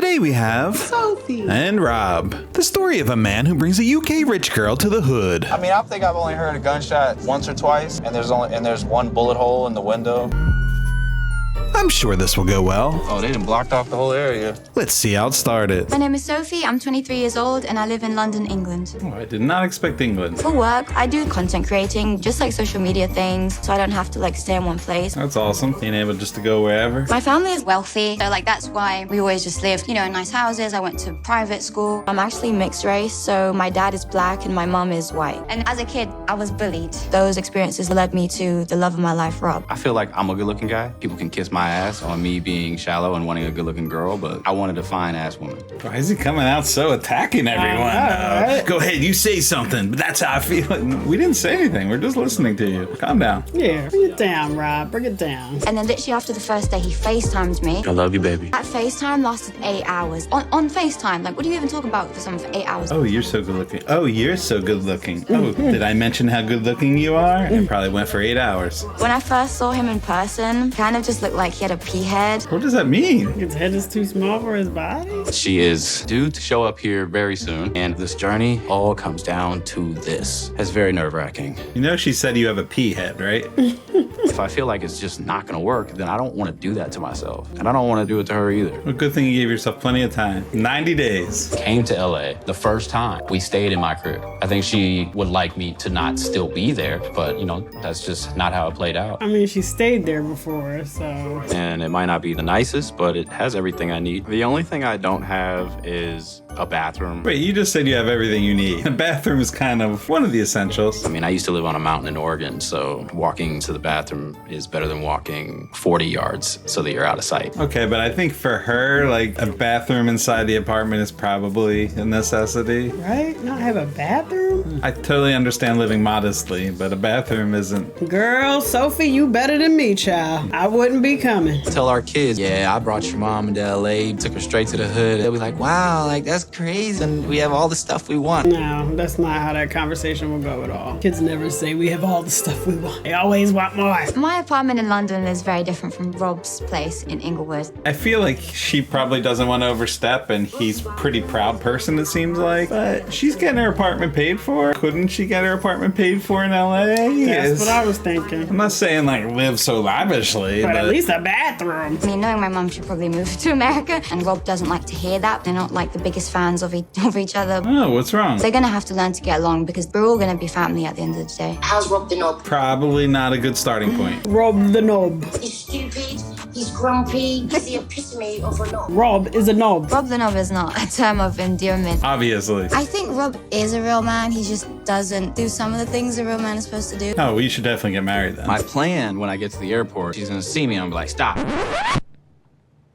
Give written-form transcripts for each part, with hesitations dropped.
Today we have Sophie and Rob, the story of a man who brings a UK rich girl to the hood. I mean, I think I've only heard a gunshot once or twice, and there's one bullet hole in the window. I'm sure this will go well. Oh, they done blocked off the whole area. Let's see how it started. My name is Sophie, I'm 23 years old, and I live in London, England. Oh, I did not expect England. For work, I do content creating, just like social media things, so I don't have to like stay in one place. That's awesome, being able just to go wherever. My family is wealthy, so like that's why we always just lived, in nice houses. I went to private school. I'm actually mixed race, so my dad is black and my mom is white. And as a kid, I was bullied. Those experiences led me to the love of my life, Rob. I feel like I'm a good-looking guy. People can kiss my ass on me being shallow and wanting a good-looking girl, but I wanted a fine-ass woman. Why is he coming out so attacking everyone? right? Go ahead, you say something, but that's how I feel. We didn't say anything. We're just listening to you. Calm down. Yeah, bring it down, Rob. Bring it down. And then literally after the first day, he FaceTimed me. I love you, baby. That FaceTime lasted 8 hours. On FaceTime, like what do you even talk about with someone for 8 hours? Oh, you're so good looking. Oh, you're so good looking. Oh, did I mention how good looking you are? It probably went for 8 hours. When I first saw him in person, kind of just looked like he had a pea head. What does that mean? His head is too small for his body? She is due to show up here very soon, and this journey all comes down to this. It's very nerve-wracking. You know she said you have a pea head, right? If I feel like it's just not gonna work, then I don't want to do that to myself. And I don't want to do it to her either. Well, good thing you gave yourself plenty of time. 90 days. Came to LA the first time. We stayed in my crib. I think she would like me to not still be there, but that's just not how it played out. I mean, she stayed there before, so... And it might not be the nicest, but it has everything I need. The only thing I don't have is a bathroom. Wait, you just said you have everything you need. A bathroom is kind of one of the essentials. I mean, I used to live on a mountain in Oregon, so walking to the bathroom is better than walking 40 yards so that you're out of sight. Okay, but I think for her, like, a bathroom inside the apartment is probably a necessity. Right? Not have a bathroom? I totally understand living modestly, but a bathroom isn't. Girl, Sophie, you better than me, child. I wouldn't be coming. Tell our kids, yeah, I brought your mom into LA, took her straight to the hood. They'll be like, wow, like, that's crazy, and we have all the stuff we want. No, that's not how that conversation will go at all. Kids never say we have all the stuff we want. They always want more. My apartment in London is very different from Rob's place in Inglewood. I feel like she probably doesn't want to overstep, and he's a pretty proud person, it seems like. But she's getting her apartment paid for. Couldn't she get her apartment paid for in LA? That's what I was thinking. I'm not saying, like, live so lavishly, But at least a bathroom. I mean, knowing my mum should probably move to America, and Rob doesn't like to hear that. They're not like the biggest fans of each other. Oh, what's wrong? They're gonna have to learn to get along because we're all gonna be family at the end of the day. How's Rob the knob? Probably not a good starting point. Rob the knob. He's stupid, he's grumpy, he's the epitome of a knob. Rob is a knob. Rob the knob is not a term of endearment. Obviously. I think Rob is a real man. He just doesn't do some of the things a real man is supposed to do. Oh, we should definitely get married then. My plan when I get to the airport, she's gonna see me and I'm gonna be like, stop.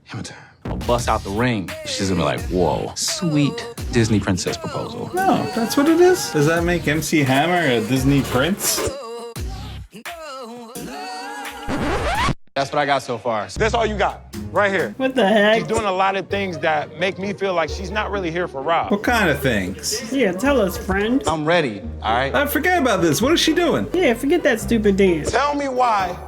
Hammer time. I'll bust out the ring. She's gonna be like, whoa, sweet Disney princess proposal. No, that's what it is. Does that make MC Hammer a Disney prince? That's what I got so far. That's all you got, right here. What the heck? She's doing a lot of things that make me feel like she's not really here for Rob. What kind of things? Yeah, tell us, friend. I'm ready, all right? I forget about this. What is she doing? Yeah, forget that stupid dance. Tell me why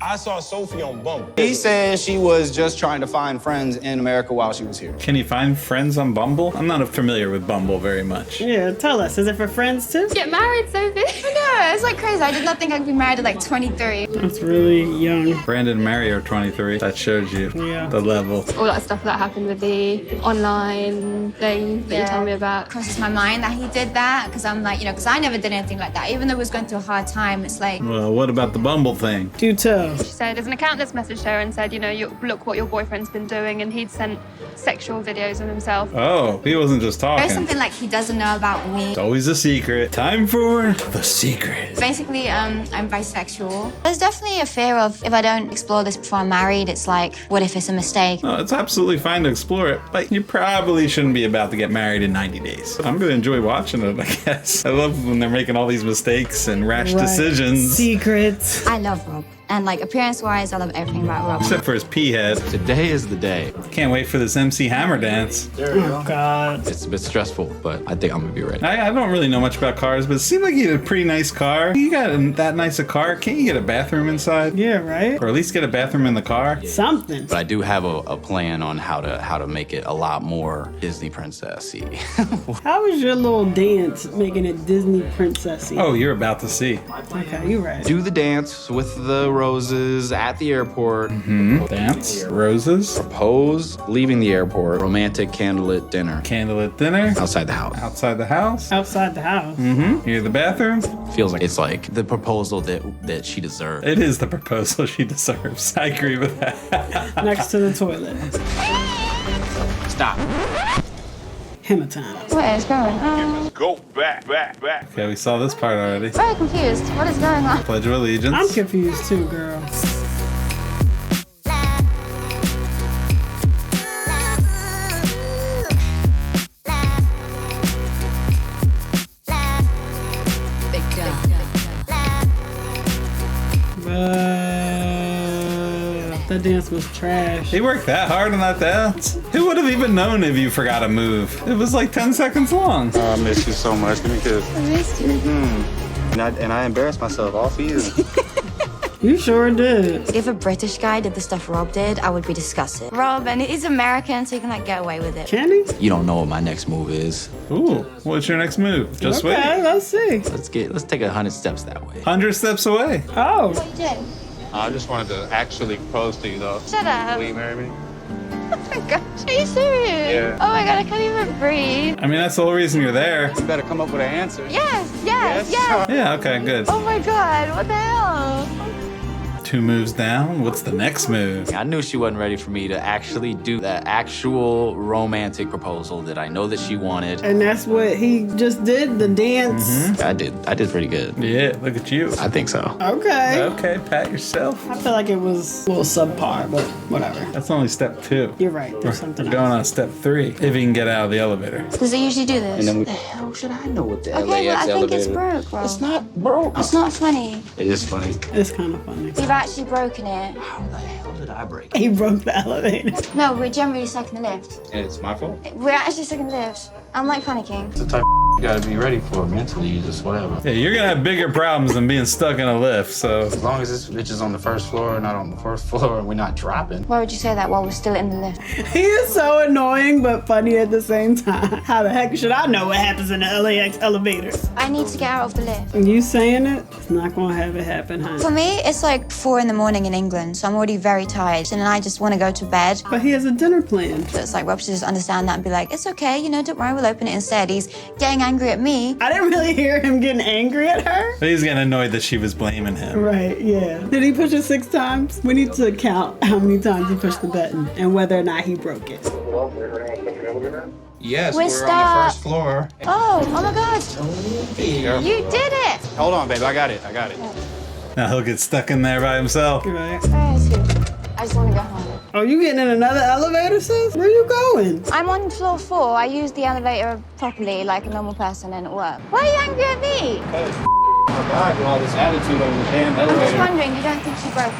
I saw Sophie on Bumble. He says she was just trying to find friends in America while she was here. Can you find friends on Bumble? I'm not familiar with Bumble very much. Yeah, tell us. Is it for friends too? Get married, Sophie. No, it's like crazy. I did not think I'd be married at like 23. That's really young. Brandon and Mary are 23. That shows you Yeah. the level. All that stuff that happened with the online thing that you told me about. Crosses my mind that he did that because I'm like, because I never did anything like that. Even though I was going through a hard time, it's like. Well, what about the Bumble thing? Do tell. She said there's an account that's messaged her and said, look what your boyfriend's been doing, and he'd sent sexual videos of himself. Oh, he wasn't just talking. There's something like he doesn't know about me. It's always a secret. Time for the secret. Basically, I'm bisexual. There's definitely a fear of if I don't explore this before I'm married, it's like, what if it's a mistake? No, it's absolutely fine to explore it, but you probably shouldn't be about to get married in 90 days. I'm gonna enjoy watching it, I guess. I love when they're making all these mistakes and rash decisions. Secrets. I love Rob. And like appearance-wise, I love everything about Rob. Except for his pea head. Today is the day. Can't wait for this MC Hammer dance. Oh God. It's a bit stressful, but I think I'm gonna be ready. I don't really know much about cars, but it seemed like you had a pretty nice car. You got that nice a car. Can't you get a bathroom inside? Yeah, right? Or at least get a bathroom in the car? Something. But I do have a plan on how to make it a lot more Disney princessy. How was your little dance making it Disney princessy? Oh, you're about to see. Okay, you're right. Do the dance with the roses at the airport. Dance, roses, Propose leaving the airport. Romantic candlelit dinner. candlelit dinner, Outside the house. outside the house. Outside the house. Near the bathroom. Feels like it's like the proposal that she deserved. It is the proposal she deserves. I agree with that. Next to the toilet. Stop. Hammer time. What is going on? Go back. Okay, we saw this part already. Very confused. What is going on? Pledge of Allegiance. I'm confused too, girl. That dance was trash. He worked that hard on that dance. Who would have even known if you forgot a move? It was like 10 seconds long. I miss you so much. Give me a kiss. I missed you. And I embarrassed myself all for you. You sure did. If a British guy did the stuff Rob did, I would be disgusted. Rob, and he's American, so he can like get away with it. Can he? You don't know what my next move is. Ooh, what's your next move? Just Okay, wait. let's see. Let's take 100 steps that way. 100 steps away. Oh. What are you doing? I just wanted to actually propose to you, though. Shut up. Will you marry me? Oh my gosh, are you serious? Yeah. Oh my god, I can't even breathe. I mean, that's the whole reason you're there. You better come up with an answer. Yes. Yeah, okay, good. Oh my god, what the hell? 2 moves down. What's the next move? I knew she wasn't ready for me to actually do the actual romantic proposal that I know that she wanted. And that's what he just did, the dance. I did pretty good. Yeah, look at you. I think so. Okay. Okay, pat yourself. I feel like it was a little subpar, but whatever. That's only step 2. You're right. There's something We're going else. on step 3. If you can get out of the elevator. Does it usually do this? And then we. The hell should I know what the Okay, LAX well, I think elevator? it's broke, bro. It's not broke. It's not funny. It is funny. It's kind of funny. You've actually broken it. How the hell did I break? He broke the elevator. No, we're generally stuck in the lift. It's my fault. We're actually stuck in the lift. I'm like panicking. It's the type of you gotta be ready for mentally. You just whatever. Yeah, you're gonna have bigger problems than being stuck in a lift, so. As long as this bitch is on the first floor, not on the first floor, and we're not dropping. Why would you say that while we're still in the lift? He is so annoying but funny at the same time. How the heck should I know what happens in the LAX elevator? I need to get out of the lift. You saying it? It's not gonna have it happen, huh? For me, it's like 4 in the morning in England, so I'm already very tired, and I just want to go to bed. But he has a dinner planned. So it's like Rob should just understand that and be like, it's okay, you know, don't worry, we'll open it instead. He's getting angry at me. I didn't really hear him getting angry at her. He's getting annoyed that she was blaming him. Right, yeah. Did he push it 6 times? We need to count how many times he pushed the button and whether or not he broke it. Yes, We're we're on the stuck. first floor. Oh my god. You did it. Hold on, babe. I got it. Now he'll get stuck in there by himself. Right. Where is he? I just want to go home. Oh, you getting in another elevator, sis? Where you going? I'm on floor 4. I use the elevator properly like a normal person and it worked. Why are you angry at me? Oh God, all this attitude over the damn I'm just elevator. wondering, you don't think she broke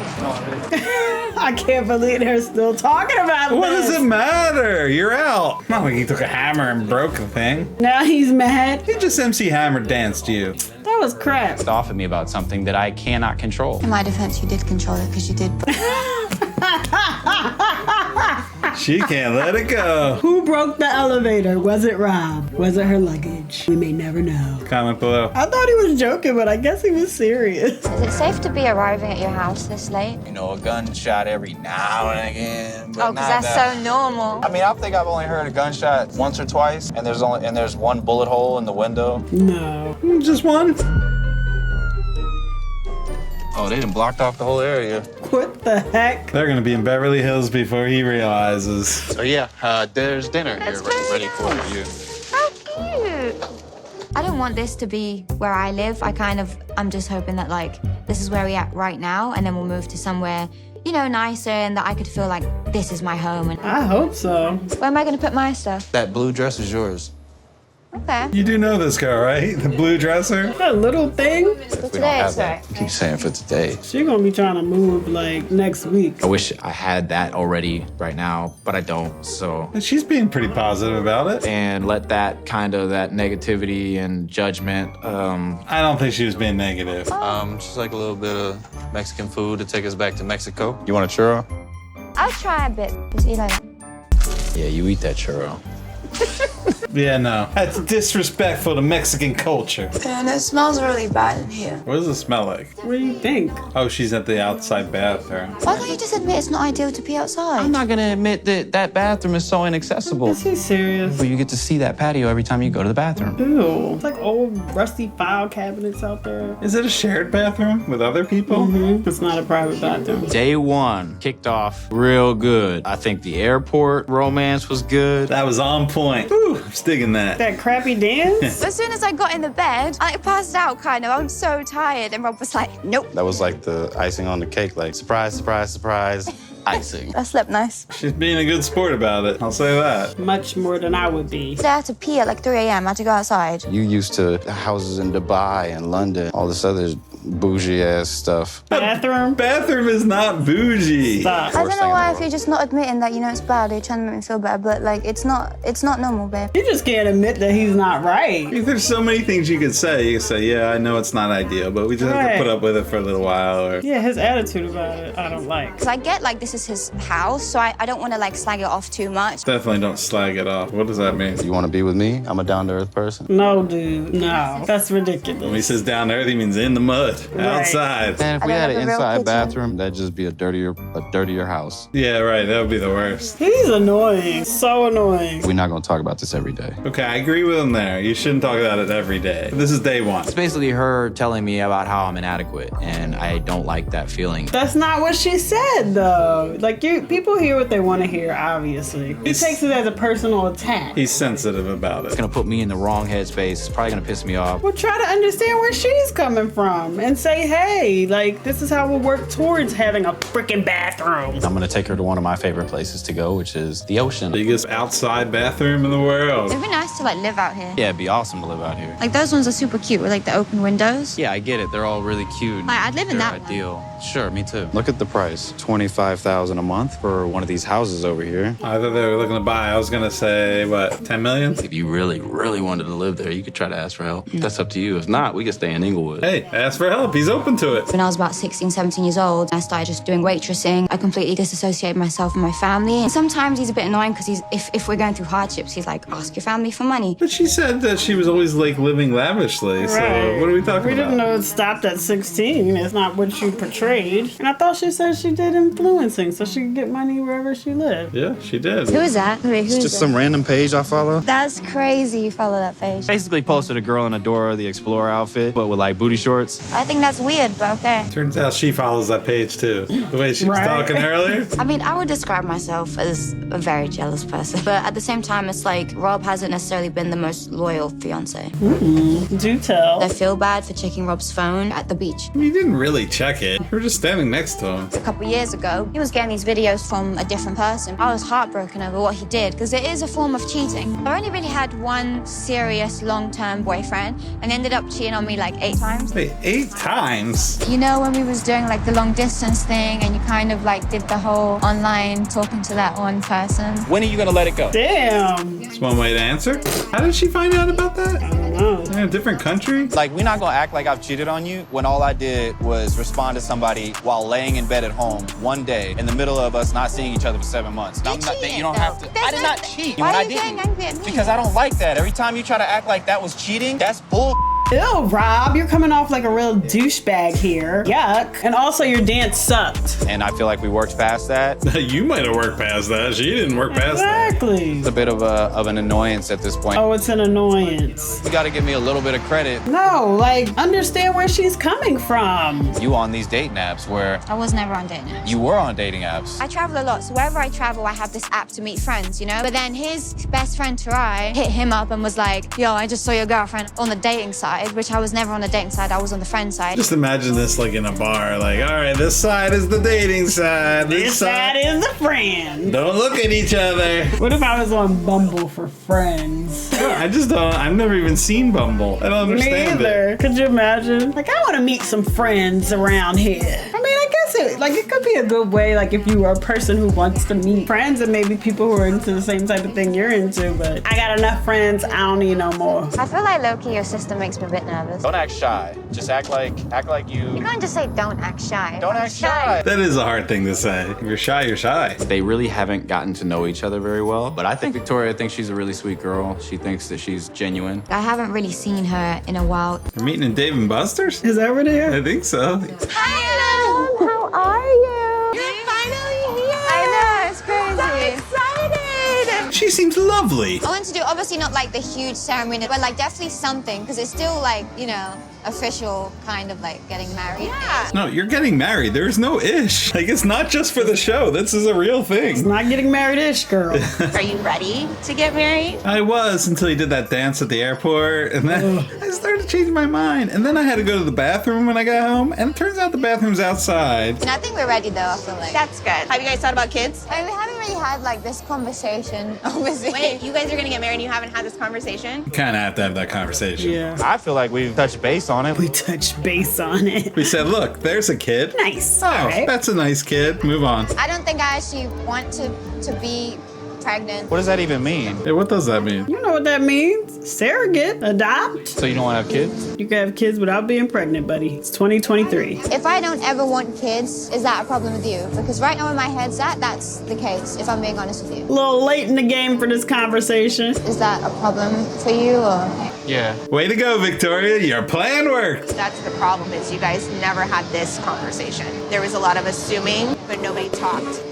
it? I can't believe they're still talking about What this. does it matter? You're out. Not like he took a hammer and broke the thing. Now he's mad. He just MC Hammer danced you. That was crap. It's off at me about something that I cannot control. In my defense, you did control it because you did. She can't let it go. Who broke the elevator? Was it Rob? Was it her luggage? We may never know. Comment below. I thought he was joking, but I guess he was serious. Is it safe to be arriving at your house this late? You know, a gunshot every now and again. But Oh, because that's so normal. I mean, I think I've only heard a gunshot once or twice, and there's one bullet hole in the window. No. Just one. Oh, they done blocked off the whole area. What the heck? They're gonna be in Beverly Hills before he realizes. So yeah, there's dinner here ready for you. How cute. I don't want this to be where I live. I'm just hoping that like this is where we're at right now, and then we'll move to somewhere, you know, nicer, and that I could feel like this is my home. And I hope so. where am I going to put my stuff? That blue dress is yours. Okay. You do know this girl, right? The blue dresser? That little thing, If we don't have that, keep saying for today. she gonna be trying to move like next week. I wish I had that already right now, but I don't, so. And she's being pretty positive about it. And let that that negativity and judgment, I don't think she was being negative. Just like a little bit of Mexican food to take us back to Mexico. You want a churro? I'll try a bit. Just eat like that. Yeah, you eat that churro. Yeah, no. That's disrespectful to Mexican culture. And it smells really bad in here. What does it smell like? What do you think? Oh, she's at the outside bathroom. Why don't you just admit it's not ideal to pee outside? I'm not gonna admit that that bathroom is so inaccessible. Is he serious? But you get to see that patio every time you go to the bathroom. Ew. It's like old rusty file cabinets out there. Is it a shared bathroom with other people? It's not a private bathroom. Day one kicked off real good. I think the airport romance was good. That was on point. Ooh, I'm digging that. That crappy dance? As soon as I got in the bed, I passed out kind of. I was so tired. And Rob was like, nope. That was like the icing on the cake, like surprise, surprise, surprise. Icing. I slept nice. She's being a good sport about it. I'll say that. Much more than I would be. I had to pee at like 3 a.m. I had to go outside. You used to houses in Dubai and London, all this other bougie ass stuff. Bathroom? Bathroom is not bougie. Stop. I don't know why if you're just not admitting that, you know, it's bad, you're trying to make me feel better, but like, it's not normal, babe. You just can't admit that he's not right. There's so many things you could say. You could say, yeah, I know it's not ideal, but we just have Right. to put up with it for a little while. Or Yeah, his attitude about it, I don't like. Because I get like this is his house, so I don't want to like slag it off too much. definitely don't slag it off. What does that mean? You want to be with me? I'm a down-to-earth person. No, dude, no. That's ridiculous. When he says down to earth, he means in the mud, outside. And if we I don't had an have a real inside kitchen. bathroom, that'd just be a dirtier house. Yeah, right. That would be the worst. He's annoying. So annoying. We're not gonna talk about this every day. Okay, I agree with him there. You shouldn't talk about it every day. This is day one. It's basically her telling me about how I'm inadequate, and I don't like that feeling. That's not what she said, though. Like, people hear what they want to hear, obviously. He takes it as a personal attack. He's sensitive about It's it. gonna put me in the wrong headspace. It's probably gonna piss me off. Well, try to understand where she's coming from and say, hey, like, this is how we'll work towards having a freaking bathroom. I'm gonna take her to one of my favorite places to go, which is the ocean. Biggest outside bathroom in the world. It'd be nice to like live out here. Yeah, it'd be awesome to live out here. Like those ones are super cute with like the open windows. Yeah, I get it. They're all really cute. Like, I'd live in They're that one. ideal. Sure, me too. Look at the price, $25,000 a month for one of these houses over here. I thought they were looking to buy. I was gonna say, what, 10 million? If you really, really wanted to live there, you could try to ask for help. That's up to you. If not, we could stay in Inglewood. Hey, ask for help. He's open to it. When I was about 16, 17 years old, I started just doing waitressing. I completely disassociated myself from my family. And sometimes he's a bit annoying because if we're going through hardships, he's like, ask your family for money. But she said that she was always like living lavishly. So what are we talking We about? didn't know it stopped at 16. It's not what you portrayed. And I thought she said she did influencing so she could get money wherever she lived. Yeah, she did. Who is that? Wait, who is Just that? some random page I follow. That's crazy you follow that page. Basically posted a girl in a Dora the Explorer outfit, but with like booty shorts. I think that's weird, but okay. Turns out she follows that page too. The way she was Right. talking earlier. I mean, I would describe myself as a very jealous person. But at the same time, it's like Rob hasn't necessarily been the most loyal fiance. Do tell. I feel bad for checking Rob's phone at the beach. You didn't really check it. You were just standing next to him. A couple years ago, he was getting these videos from a different person. I was heartbroken over what he did because it is a form of cheating. I only really had one serious long-term boyfriend and he ended up cheating on me like 8 times. Wait, 8 times? You know when we was doing like the long distance thing and you kind of like did the whole online talking to that one person? When are you gonna let it go? Damn. That's one way to answer. How did she find out about that? I don't know. In a different country? Like, we're not gonna act like I've cheated on you when all I did was respond to somebody while laying in bed at home one day in the middle of us not seeing each other for 7 months. You I'm not, cheated, you don't have though. to. There's I did no- not cheat. Why when are I you didn't. getting angry at me? Because I don't like that. Every time you try to act like that was cheating, that's bull. Ew, Rob, you're coming off like a real douchebag here. Yuck. And also, your dance sucked. And I feel like we worked past that. You might have worked past that. She didn't work past that. Exactly. It's a bit of an annoyance at this point. Oh, it's an annoyance. You gotta give me a little bit of credit. No, like, understand where she's coming from. You on these dating apps where I was never on dating apps. you were on dating apps. I travel a lot, so wherever I travel, I have this app to meet friends, you know? But then his best friend, Tarai, hit him up and was like, yo, I just saw your girlfriend on the dating site. started, which I was never on the dating side, I was on the friend side. Just imagine this like in a bar, like, all right, this side is the dating side. This side is the friend. Don't look at each other. What if I was on Bumble for friends? I just don't, I've never even seen Bumble. I don't Me understand either. it. Could you imagine? Like, I want to meet some friends around here. I mean, I guess it could be a good way, like if you are a person who wants to meet friends and maybe people who are into the same type of thing you're into, but I got enough friends, I don't need no more. I feel like low-key your sister makes me a bit nervous. Don't act shy. Just act like you. You can't just say don't act shy. Don't act shy. That is a hard thing to say. If you're shy, you're shy. They really haven't gotten to know each other very well, but I think Victoria thinks she's a really sweet girl. She thinks that she's genuine. I haven't really seen her in a while. You're meeting in Dave and Buster's? Is that where they are? I think so. Hi, how are you? You're finally here. I know, it's crazy. excited. She seems lovely. I want to do obviously not like the huge ceremony, but like definitely something because it's still like, you know, official kind of like getting married. Yeah. No, you're getting married. There's no ish. Like, it's not just for the show. This is a real thing. It's not getting married-ish, girl. Are you ready to get married? I was until he did that dance at the airport, and then I started to change my mind. And then I had to go to the bathroom when I got home, and it turns out the bathroom's outside. And I think we're ready though, I feel like. That's good. Have you guys thought about kids? I mean, we haven't really had like this conversation, obviously. Wait, you guys are gonna get married and you haven't had this conversation? You kind of have to have that conversation. Yeah. I feel like we've touched base on it. We touched base on it. We said, look, there's a kid. Nice. Oh, Right. that's a nice kid. Move on. I don't think I actually want to be pregnant. What does that even mean? Hey, what does that mean? You know what that means? Surrogate, adopt. So you don't want to have kids? You can have kids without being pregnant, buddy. It's 2023. If I don't ever want kids, is that a problem with you? Because right now where my head's at, that's the case, if I'm being honest with you. A little late in the game for this conversation. Is that a problem for you or? Yeah. Way to go, Victoria. Your plan worked. That's the problem, is you guys never had this conversation. There was a lot of assuming, but nobody talked.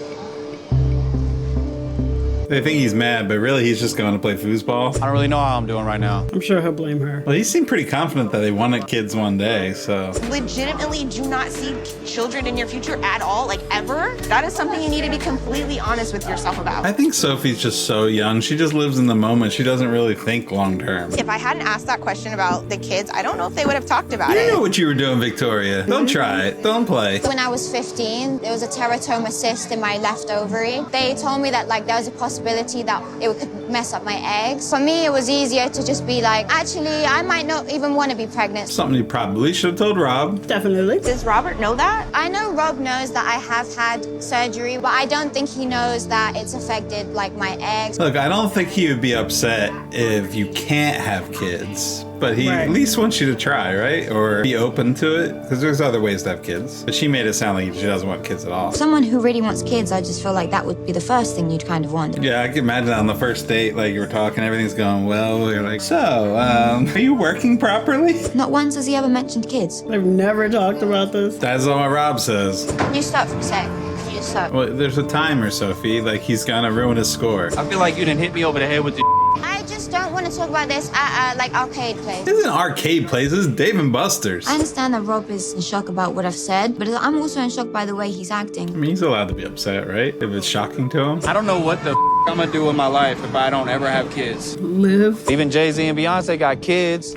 They think he's mad, but really he's just going to play foosball. I don't really know how I'm doing right now. I'm sure he'll blame her. Well, he seemed pretty confident that they wanted kids one day, so. Legitimately do not see children in your future at all, like ever. That is something you need to be completely honest with yourself about. I think Sophie's just so young. She just lives in the moment. She doesn't really think long term. If I hadn't asked that question about the kids, I don't know if they would have talked about You it. know what you were doing, Victoria. Don't try it. Don't play. When I was 15, there was a teratoma cyst in my left ovary. They told me that like there was a possibility that it could mess up my eggs. For me, it was easier to just be like, actually, I might not even want to be pregnant. Something you probably should have told Rob. Definitely. Does Robert know that? I know Rob knows that I have had surgery, but I don't think he knows that it's affected like my eggs. Look, I don't think he would be upset if you can't have kids. But he Right. at least wants you to try, right? Or be open to it. Because there's other ways to have kids. But she made it sound like she doesn't want kids at all. Someone who really wants kids, I just feel like that would be the first thing you'd kind of want. Yeah, I can imagine on the first date, like you were talking, everything's going well. You're like, so, are you working properly? Not once has he ever mentioned kids. I've never talked about this. That's what Rob says. Can you stop for a sec? Can you just stop? Well, there's a timer, Sophie. Like, he's gonna ruin his score. I feel like you didn't hit me over the head with the I just don't want to talk about this at like arcade place. This isn't arcade place, this is Dave and Buster's. I understand that Rob is in shock about what I've said, but I'm also in shock by the way he's acting. I mean, he's allowed to be upset, right? If it's shocking to him. I don't know what the I'm gonna do with my life if I don't ever have kids. Live. Even Jay-Z and Beyonce got kids.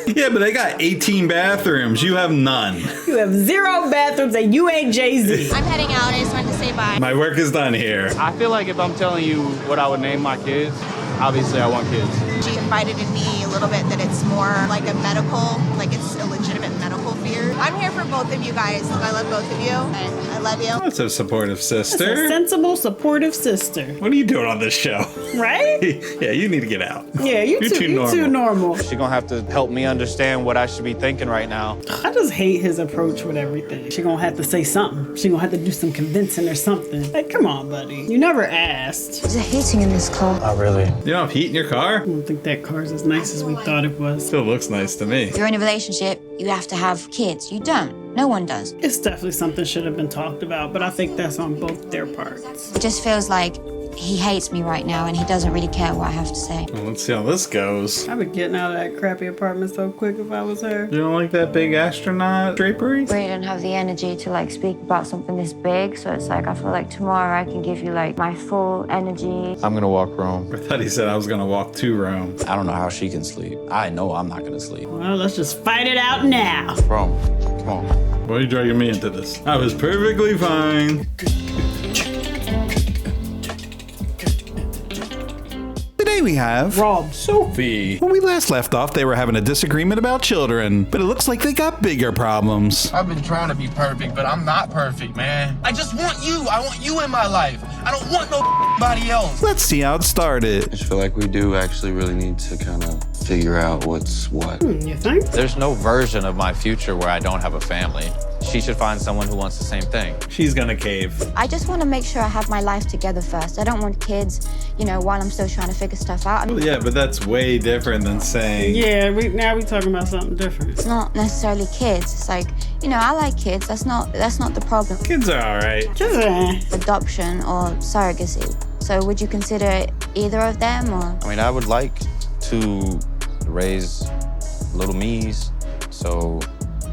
Yeah, but they got 18 bathrooms. You have none. You have 0 bathrooms and you ain't Jay-Z. I'm heading out. I just wanted to say bye. My work is done here. I feel like if I'm telling you what I would name my kids, obviously I want kids. She confided in me a little bit that it's more like a medical, like it's a legitimate medical fear. I'm here for both of you guys. I love both of you, and I love you. That's a supportive That's a sister. sensible, supportive sister. What are you doing on this show? Right? Yeah, you need to get out. Yeah, you're too normal. She's gonna have to help me understand what I should be thinking right now. I just hate his approach with everything. She gonna have to say something. She gonna have to do some convincing or something. Like, come on, buddy. You never asked. There's a heating in this car. Oh, really? You don't have heat in your car? I don't think that car's as nice as we thought it was. Still looks nice to me. If you're in a relationship, you have to have kids. You don't. No one does. It's definitely something should have been talked about, but I think that's on both their parts. It just feels like he hates me right now and he doesn't really care what I have to say. Well, let's see how this goes. I'd be getting out of that crappy apartment so quick if I was her. You don't like that big astronaut drapery? I really don't have the energy to like speak about something this big, so it's like I feel like tomorrow I can give you like my full energy. I'm gonna walk Rome. I thought he said I was gonna walk to Rome. I don't know how she can sleep. I know I'm not gonna sleep. Well, let's just fight it out now. Rome, come on. Why are you dragging me into this? I was perfectly fine. Today we have Rob. Sophie. When we last left off, they were having a disagreement about children, but it looks like they got bigger problems. I've been trying to be perfect, but I'm not perfect, man. I just want you. I want you in my life. I don't want nobody else. Let's see how it started. I just feel like we do actually really need to kind of figure out what's what. You think? There's no version of my future where I don't have a family. She should find someone who wants the same thing. She's gonna cave. I just want to make sure I have my life together first. I don't want kids, you know, while I'm still trying to figure stuff out. Well, yeah, but that's way different than saying... Yeah, now we talking about something different. It's not necessarily kids. It's like, you know, I like kids. That's not the problem. Kids are all right. Just Adoption or surrogacy. So would you consider either of them or? I mean, I would like to raise little me's, so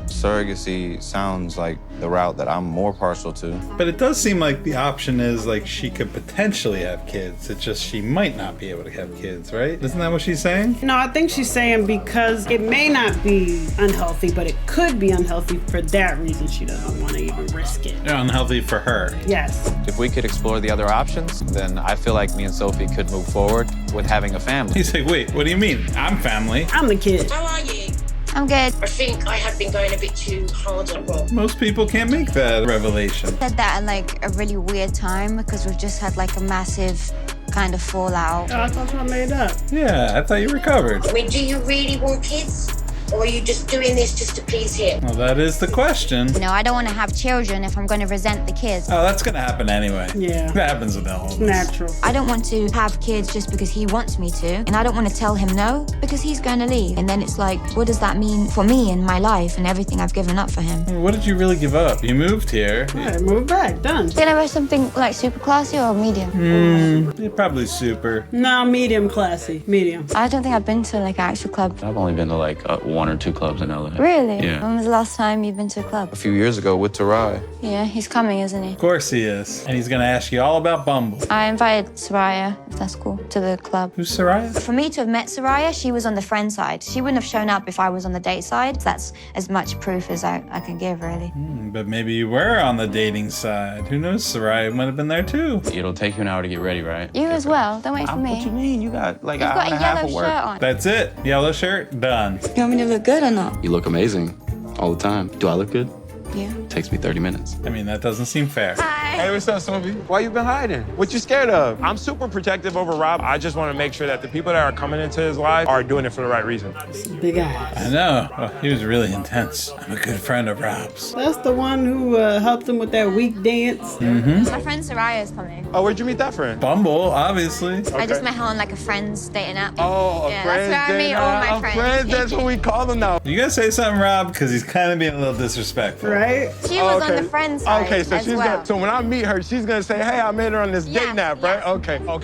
surrogacy sounds like the route that I'm more partial to. But it does seem like the option is like she could potentially have kids. It's just she might not be able to have kids, right? Isn't that what she's saying? No, I think she's saying because it may not be unhealthy, but it could be unhealthy for that reason. She doesn't want to even risk it. They're unhealthy for her. Yes. If we could explore the other options, then I feel like me and Sophie could move forward with having a family. He's like, wait, what do you mean? I'm family. I'm the kid. How are you? I'm good. I think I have been going a bit too hard on Rob. Most people can't make that revelation. Said that at like a really weird time because we've just had like a massive kind of fallout. Oh, I thought I made up. Yeah, I thought you recovered. I mean, do you really want kids? Or are you just doing this just to please him? Well, that is the question. You know, I don't want to have children if I'm going to resent the kids. Oh, that's gonna happen anyway. Yeah. That happens with all of us. Natural. I don't want to have kids just because he wants me to, and I don't want to tell him no because he's going to leave. And then it's like, what does that mean for me and my life and everything I've given up for him? What did you really give up? You moved here. Alright, move back. Done. Can I wear something like super classy or medium? You're probably super. No, medium classy. Medium. I don't think I've been to like an actual club. I've only been to like 1 or 2 clubs in LA. Really? Yeah. When was the last time you've been to a club? A few years ago with Tarai. Yeah, he's coming, isn't he? Of course he is. And he's gonna ask you all about Bumble. I invited Soraya, if that's cool, to the club. Who's Soraya? For me to have met Soraya, she was on the friend side. She wouldn't have shown up if I was on the date side. That's as much proof as I can give, really. But maybe you were on the dating side. Who knows? Soraya might have been there too. It'll take you an hour to get ready, right? You as well. Don't wait for me. What you mean? You got like You've an hour got and a a half yellow of work. shirt on. That's it. Yellow shirt, done. You want me to look good or not? You look amazing all the time. Do I look good? Yeah. Takes me 30 minutes. I mean, that doesn't seem fair. Hey, what's up, Sophie? Why you been hiding? What you scared of? I'm super protective over Rob. I just want to make sure that the people that are coming into his life are doing it for the right reason. Big eyes. I know. Well, he was really intense. I'm a good friend of Rob's. That's the one who helped him with that weak dance. My friend Soraya is coming. Oh, where'd you meet that friend? Bumble, obviously. I just met her on like a friend's dating app. Oh, Yeah, that's where I meet all my friends. That's what we call them now. You gotta say something, Rob, because he's kind of being a little disrespectful. Right? She was on the friend side Okay, so as she's well. gonna. So when I meet her, she's gonna say, "Hey, I met her on this Yeah, dating app, right?" Okay, all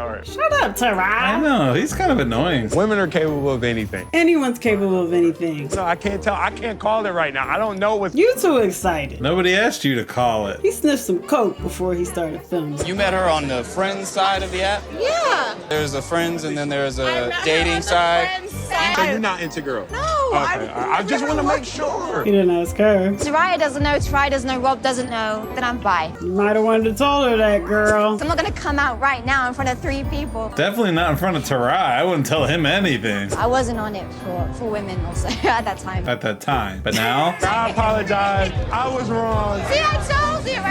right. Shut up, I Tarai. know, he's kind of annoying. Women are capable of anything. Anyone's capable of anything. No, I can't tell. I can't call it right now. I don't know what's. You too excited. Nobody asked you to call it. He sniffed some coke before he started filming. You met her on the friends side of the app? Yeah. There's a friends and then there's a dating side. So you're not into girls? No. Okay, I just want to make sure. He didn't ask her. Soraya doesn't know, Tarai doesn't know, Rob doesn't know, then I'm bi. You might have wanted to tell her that, girl. I'm not gonna come out right now in front of 3 people. Definitely not in front of Tarai. I wouldn't tell him anything I wasn't on it for women also at that time. at that time. But now, I apologize. I was wrong. See, I told you.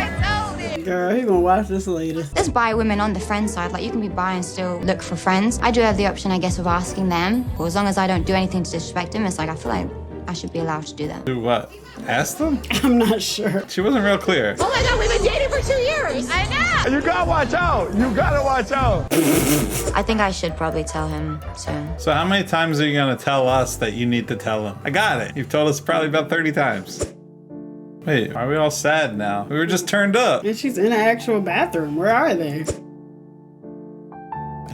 Girl, he gonna watch this later. There's bi women on the friend side. Like, you can be bi and still look for friends. I do have the option, I guess, of asking them. But as long as I don't do anything to disrespect them, it's like, I feel like I should be allowed to do that. do what? Ask them? I'm not sure. She wasn't real clear. Oh my God, we've been dating for 2 years. I know. You gotta watch out. You gotta watch out. I think I should probably tell him soon. So how many times are you gonna tell us that you need to tell him? I got it. You've told us probably about 30 times. Wait, are we all sad now? We were just turned up. And she's in an actual bathroom. Where are they?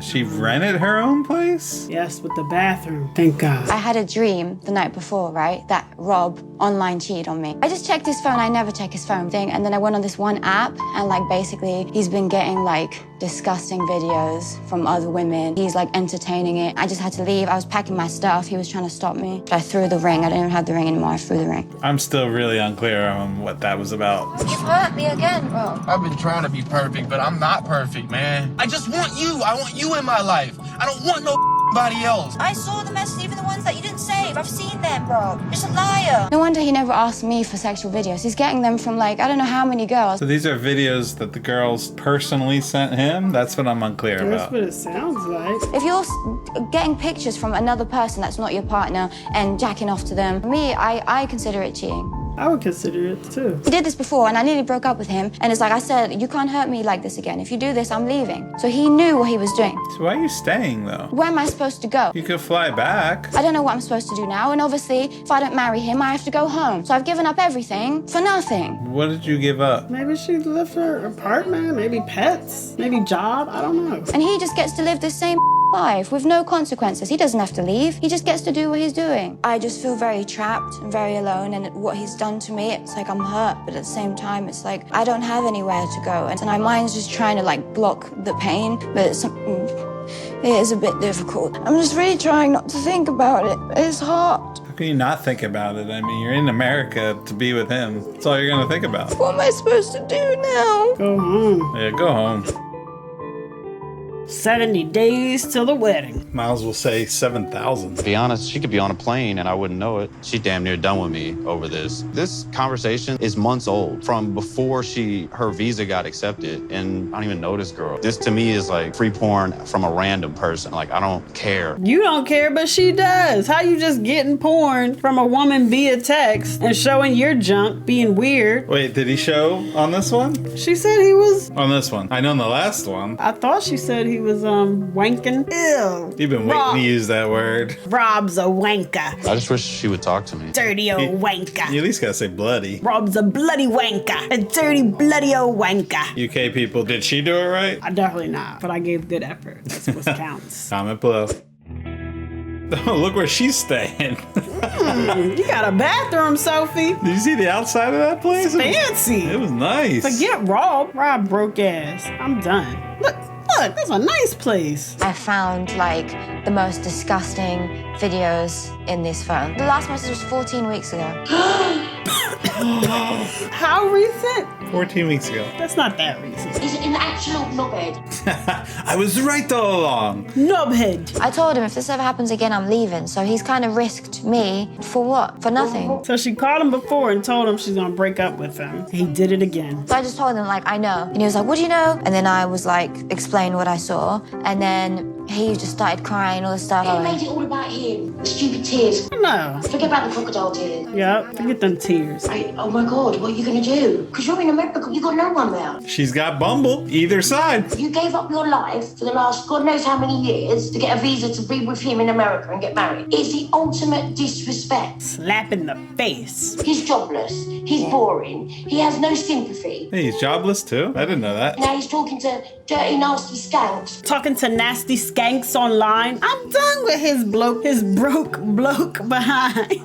She rented her own place? Yes, with the bathroom. Thank God. I had a dream the night before, right? That Rob online cheated on me. I just checked his phone. I never check his phone thing. And then I went on this one app and like basically he's been getting like disgusting videos from other women. He's like entertaining it. I just had to leave. I was packing my stuff. He was trying to stop me. I threw the ring. I didn't even have the ring anymore. I threw the ring. I'm still really unclear on what that was about. You've hurt me again, Rob. I've been trying to be perfect, but I'm not perfect, man. I just want you. I want you in my life. I don't want nobody else. I saw the messages, even the ones that you didn't save. I've seen them, Rob. You're just a liar. No wonder he never asked me for sexual videos. He's getting them from like, I don't know how many girls. So these are videos that the girls personally sent him? That's what I'm unclear That's about. what it sounds like. If you're getting pictures from another person that's not your partner and jacking off to them, for me, I consider it cheating. I would consider it too. He did this before and I nearly broke up with him. And it's like I said, you can't hurt me like this again. If you do this, I'm leaving. So he knew what he was doing. So why are you staying though? Where am I supposed to go? You could fly back. I don't know what I'm supposed to do now. And obviously, if I don't marry him, I have to go home. So I've given up everything for nothing. What did you give up? Maybe she left her apartment, maybe pets, maybe job, I don't know. And he just gets to live the same life with no consequences. He doesn't have to leave. He just gets to do what he's doing. I just feel very trapped and very alone, and what he's done to me, it's like I'm hurt, but at the same time, it's like I don't have anywhere to go. And my mind's just trying to like block the pain, but it is a bit difficult. I'm just really trying not to think about it. It's hard. How can you not think about it? I mean, you're in America to be with him. That's all you're gonna think about. What am I supposed to do now? Go home. Yeah, go home. 70 days till the wedding. Miles will say 7,000. To be honest, she could be on a plane and I wouldn't know it. She damn near done with me over this. This conversation is months old, from before her visa got accepted, and I don't even know this girl. This to me is like free porn from a random person. Like, I don't care. You don't care, but she does. How you just getting porn from a woman via text and showing your junk, being weird? Wait, did he show on this one? She said he was. On this one. I know on the last one. I thought she said he was wanking. Ew. You've been waiting to use that word. Rob's a wanker. I just wish she would talk to me. Dirty old wanker. You at least gotta say bloody. Rob's a bloody wanker. A dirty, bloody old wanker. UK people, did she do it right? Definitely not, but I gave good effort. That's what counts. Comment below. Oh, look where she's staying. You got a bathroom, Sophie. Did you see the outside of that place? Fancy. It was nice. Forget Rob. Rob broke ass. I'm done. Look, that's a nice place. I found like the most disgusting videos in this phone. The last message was 14 weeks ago. How recent? 14 weeks ago. That's not that recent. He's an actual knobhead. I was right all along. Knobhead. I told him if this ever happens again, I'm leaving. So he's kind of risked me for what? For nothing. So she called him before and told him she's gonna break up with him. He did it again. So I just told him like, I know. And he was like, what do you know? And then I was like, explain what I saw. And then he just started crying, all this stuff. He made it all about him. The stupid tears. No. Forget about the crocodile tears. Yep, forget them tears. Oh my God, what are you gonna do? Because you're in America, you got no one there. She's got Bumble, either side. You gave up your life for the last God knows how many years to get a visa to be with him in America and get married. It's the ultimate disrespect. Slap in the face. He's jobless. He's boring. He has no sympathy. Hey, he's jobless too? I didn't know that. Now he's talking to dirty, nasty skanks. Talking to nasty skanks online. I'm done with his broke bloke behind.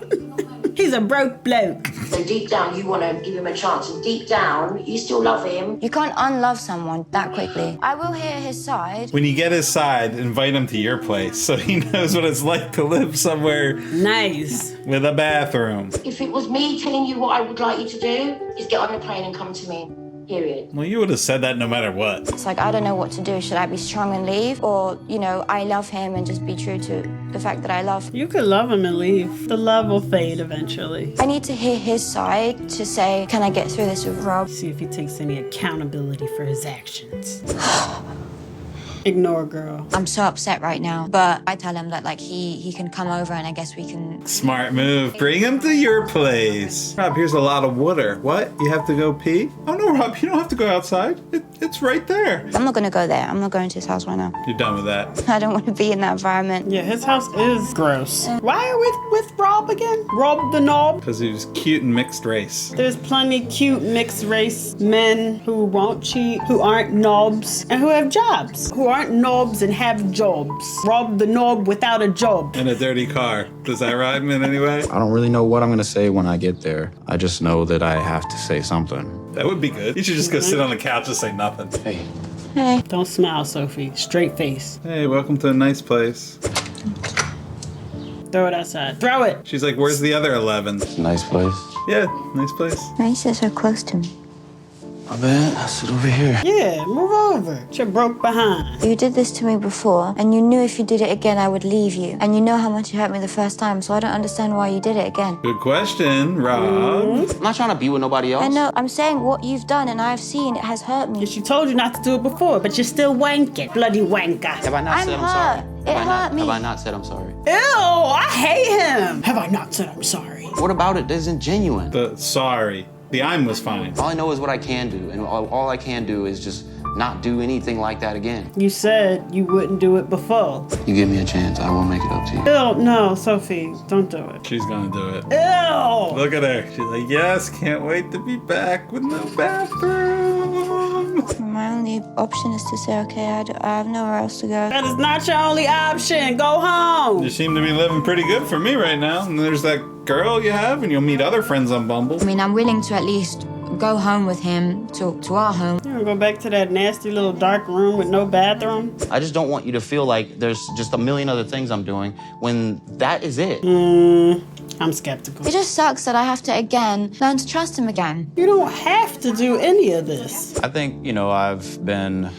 He's a broke bloke. So deep down, you want to give him a chance. And deep down, you still love him. You can't unlove someone that quickly. I will hear his side. When you get his side, invite him to your place so he knows what it's like to live somewhere nice with a bathroom. If it was me telling you what I would like you to do, is get on the plane and come to me. Period. Well, you would have said that no matter what. It's like, I don't know what to do. Should I be strong and leave? Or, you know, I love him and just be true to the fact that I love him? You could love him and leave. The love will fade eventually. I need to hear his side to say, can I get through this with Rob? See if he takes any accountability for his actions. Ignore, girl. I'm so upset right now, but I tell him that like he can come over and I guess we can. Smart move. Bring him to your place. Rob, here's a lot of water. What? You have to go pee? Oh no, Rob, you don't have to go outside. It's right there. I'm not gonna go there. I'm not going to his house right now. You're done with that. I don't want to be in that environment. Yeah, his house is gross. Why are we with Rob again? Rob the knob? Because he was cute and mixed race. There's plenty cute mixed race men who won't cheat, who aren't knobs, and who have jobs, who aren't knobs and have jobs. Rob the knob without a job. In a dirty car. Does that rhyme in any way? I don't really know what I'm gonna say when I get there. I just know that I have to say something. That would be good. You should just go sit on the couch and say nothing. Hey. Hey. Don't smile, Sophie. Straight face. Hey, welcome to a nice place. Throw it outside. Throw it. She's like, where's the other 11? Nice place. Yeah, nice place. Why you sit so close to me? My bad. I'll sit over here. Yeah, move over. You're broke behind. You did this to me before, and you knew if you did it again, I would leave you. And you know how much you hurt me the first time, so I don't understand why you did it again. Good question, Rob. I'm not trying to be with nobody else. I know, I'm saying what you've done, and I've seen it has hurt me. Yeah, she told you not to do it before, but you're still wanking. Bloody wanker. Have I not said I'm sorry? It hurt me. Have I not said I'm sorry? Ew, I hate him. Have I not said I'm sorry? What about it isn't genuine? The sorry. The I'm was fine. All I know is what I can do, and all I can do is just not do anything like that again. You said you wouldn't do it before. You give me a chance, I will make it up to you. Ew, no, Sophie, don't do it. She's gonna do it. Ew! Look at her. She's like, yes, can't wait to be back with no bathroom. My only option is to say, okay, I have nowhere else to go. That is not your only option. Go home. You seem to be living pretty good for me right now. And there's that girl you have, and you'll meet other friends on Bumble. I mean, I'm willing to at least go home with him to our home. You wanna go back to that nasty little dark room with no bathroom? I just don't want you to feel like there's just a million other things I'm doing when that is it. I'm skeptical. It just sucks that I have to, again, learn to trust him again. You don't have to do any of this. I think, I've been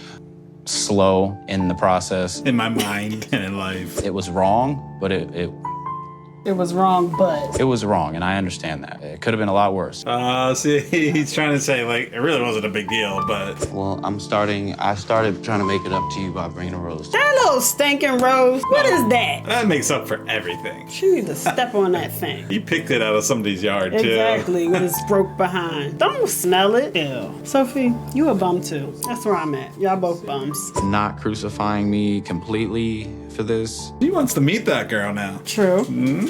slow in the process. In my mind and in life. It was wrong, but it was wrong, but... It was wrong, and I understand that. It could have been a lot worse. See, he's trying to say, like, it really wasn't a big deal, but... Well, I started trying to make it up to you by bringing a rose. That little stinking rose, what is that? That makes up for everything. She need to step on that thing. He picked it out of somebody's yard, too. Exactly, with his broke behind. Don't smell it. Ew. Sophie, you a bum, too. That's where I'm at. Y'all both bums. Not crucifying me completely for this. He wants to meet that girl now. True.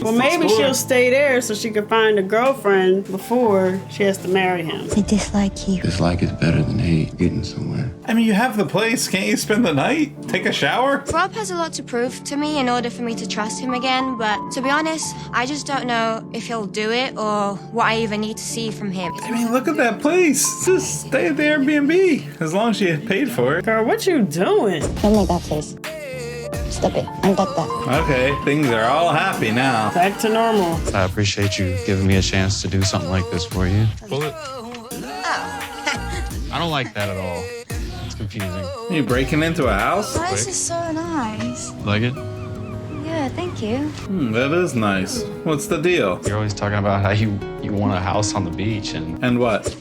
Well, maybe she'll stay there so she can find a girlfriend before she has to marry him. I dislike you. Dislike is better than hate. Getting somewhere. I mean, you have the place. Can't you spend the night? Take a shower? Rob has a lot to prove to me in order for me to trust him again, but to be honest, I just don't know if he'll do it or what I even need to see from him. I mean, look at that place. Just stay at the Airbnb. As long as you paid for it. Girl, what you doing? Don't make that face. Stop it. I'm like that. Okay, things are all happy now. Back to normal. I appreciate you giving me a chance to do something like this for you. Pull it. I don't like that at all. It's confusing. You breaking into a house? Oh, this is so nice. Like it? Yeah, thank you. That is nice. What's the deal? You're always talking about how you want a house on the beach and... And what?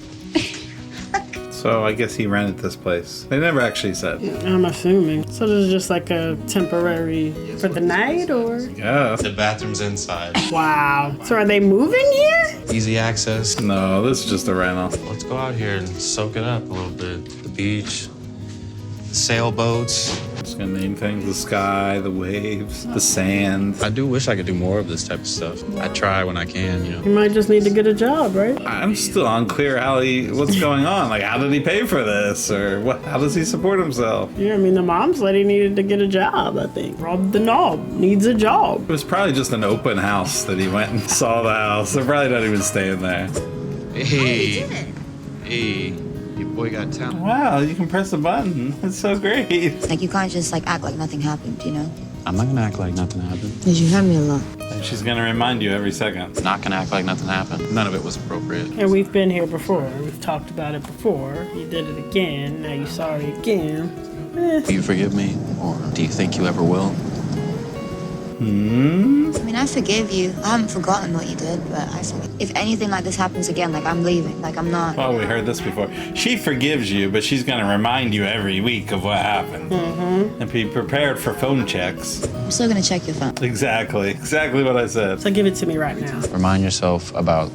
So I guess he rented this place. They never actually said. I'm assuming. So this is just like a temporary for the night, or? Yeah. The bathroom's inside. Wow. So are they moving here? Easy access. No, this is just a rental. Let's go out here and soak it up a little bit. The beach, the sailboats. Just gonna name things: the sky, the waves, the sand. I do wish I could do more of this type of stuff. I try when I can, You might just need to get a job, right? I'm still unclear what's going on. Like, how did he pay for this, or what? How does he support himself? Yeah, I mean, the mom said he needed to get a job, I think. Rob the knob needs a job. It was probably just an open house that he went and saw the house. They're probably not even staying there. Hey, hey, your boy got talent. Wow, you can press a button. That's so great. Like, you can't just, act like nothing happened, you know? I'm not gonna act like nothing happened. Because you hurt me a lot. And she's gonna remind you every second. Not gonna act like nothing happened. None of it was appropriate. And we've been here before. We've talked about it before. You did it again. Now you're sorry again. Do you forgive me, or do you think you ever will? I mean, I forgive you. I haven't forgotten what you did, but if anything like this happens again, I'm leaving. I'm not. Oh, we heard this before. She forgives you, but she's gonna remind you every week of what happened. And be prepared for phone checks. I'm still gonna check your phone. Exactly what I said. So give it to me right now. Remind yourself about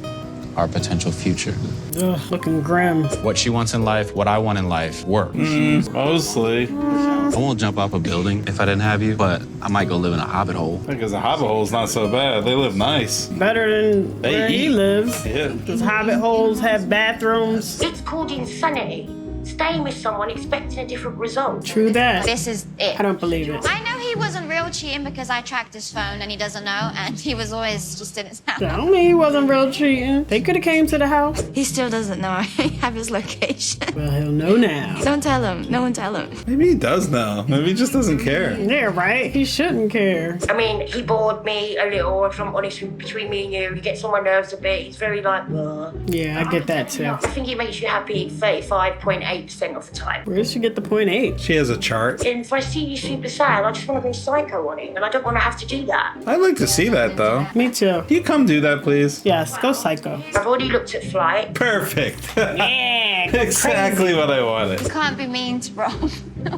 our potential future. Ugh, looking grim. What she wants in life, what I want in life, works. Mostly. I won't jump off a building if I didn't have you, but I might go live in a hobbit hole. Because a hobbit hole's not so bad. They live nice. Better than where he lives. Yeah. Does hobbit holes have bathrooms? It's called insanity. staying with someone expecting a different result. True that. This is it. I don't believe it. I know he wasn't real cheating because I tracked his phone and he doesn't know, and he was always just in his house. I don't mean he wasn't real cheating. They could have came to the house. He still doesn't know. I have his location. Well, he'll know now. Don't tell him. No one tell him. Maybe he does know. Maybe he just doesn't care. Yeah, right? He shouldn't care. I mean, he bored me a little, if I'm honest, between me and you. He gets on my nerves a bit. He's very like, blah. Yeah, I get that too. I think he makes you happy 35.8% of the time. Where did she get the 0.8? She has a chart. And if I see you super sad, I just want to go psycho on him, and I don't want to have to do that. I'd like to see that though. Me too. Can you come do that, please? Yes, go psycho. I've already looked at flight. Perfect. Yeah, go Exactly what I wanted. You can't be mean to Rob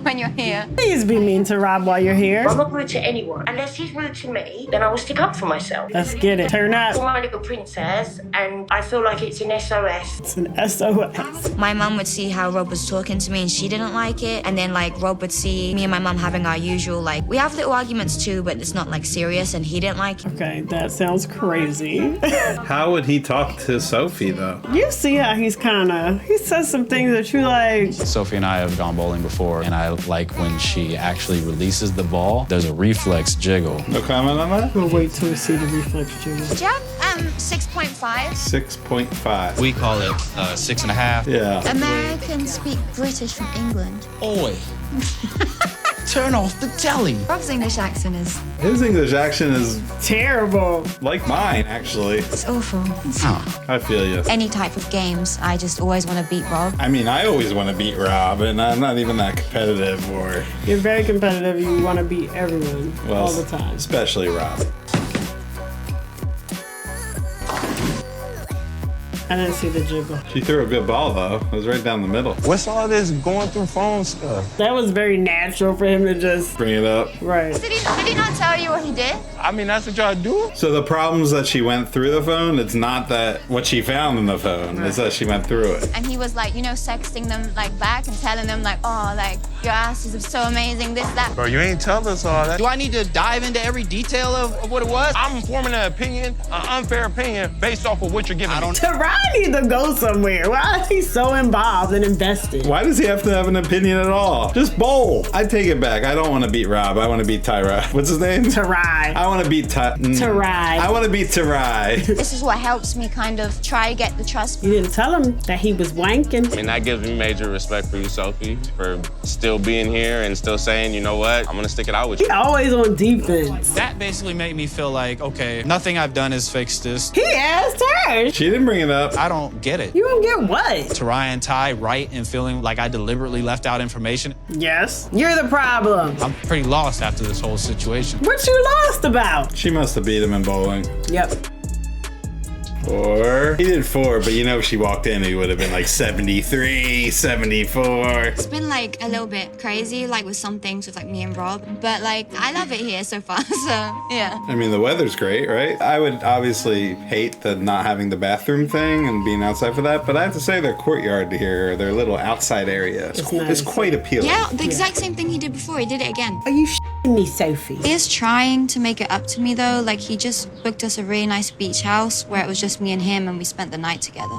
when you're here. Please be mean to Rob while you're here. I'm not rude to anyone. Unless he's rude to me, then I will stick up for myself. Let's get it. Turn up. I'm my little princess, and I feel like it's an SOS. It's an SOS. My mum would see how Rob was talking to me and she didn't like it. And then like Rob would see me and my mum having our usual, like, we have little arguments too, but it's not like serious, and he didn't like it. Okay, that sounds crazy. How would he talk to Sophie though? You see how he says some things that you like. Sophie and I have gone bowling before, and I like when she actually releases the ball, there's a reflex jiggle. No comment on that? We'll wait till we see the reflex jiggle. Do you have 6.5? 6.5. We call it 6.5. Yeah. Americans speak British from England. Oi. Turn off the telly. Rob's English accent is... His English accent is terrible. Like mine, actually. It's awful. Oh, I feel you. Any type of games, I just always want to beat Rob. I mean, I always want to beat Rob, and I'm not even that competitive or... You're very competitive. You want to beat everyone all the time. Especially Rob. I didn't see the jiggle. She threw a good ball, though. It was right down the middle. What's all this going through phone stuff? That was very natural for him to just... Bring it up. Right. Did he not tell you what he did? I mean, that's what y'all do? So the problems that she went through the phone, it's not that what she found in the phone. It's that she went through it. And he was like, you know, sexting them like back and telling them like, oh, like, your ass is so amazing, this, that. Bro, you ain't tell us all that. Do I need to dive into every detail of what it was? I'm forming an opinion, an unfair opinion, based off of what you're giving me. Teron needs to go somewhere. Why is he so involved and invested? Why does he have to have an opinion at all? Just bowl. I take it back. I don't want to beat Rob. I want to beat Tyra. What's his name? Tarai. I want to beat Tarai. I want to beat Tarai. This is what helps me kind of try to get the trust. You didn't tell him that he was wanking. I mean, that gives me major respect for you, Sophie, for still being here and still saying, you know what, I'm gonna stick it out with you. He always on defense. That basically made me feel like, okay, nothing I've done has fixed this. He asked her. She didn't bring it up. I don't get it. You don't get what? Tarai and Ty right and feeling like I deliberately left out information. Yes. You're the problem. I'm pretty lost after this whole situation. What you lost about? She must have beat him in bowling. Yep. 4. He did 4, but you know if she walked in, he would have been like 73, 74. It's been like a little bit crazy, like with some things with like me and Rob, but like I love it here so far, so yeah. I mean, the weather's great, right? I would obviously hate the not having the bathroom thing and being outside for that, but I have to say their courtyard here, their little outside area, is quite appealing. Yeah, the exact same thing he did before, he did it again. Are you shitting me, Sophie? He is trying to make it up to me though, like he just booked us a really nice beach house where it was just me and him and we spent the night together.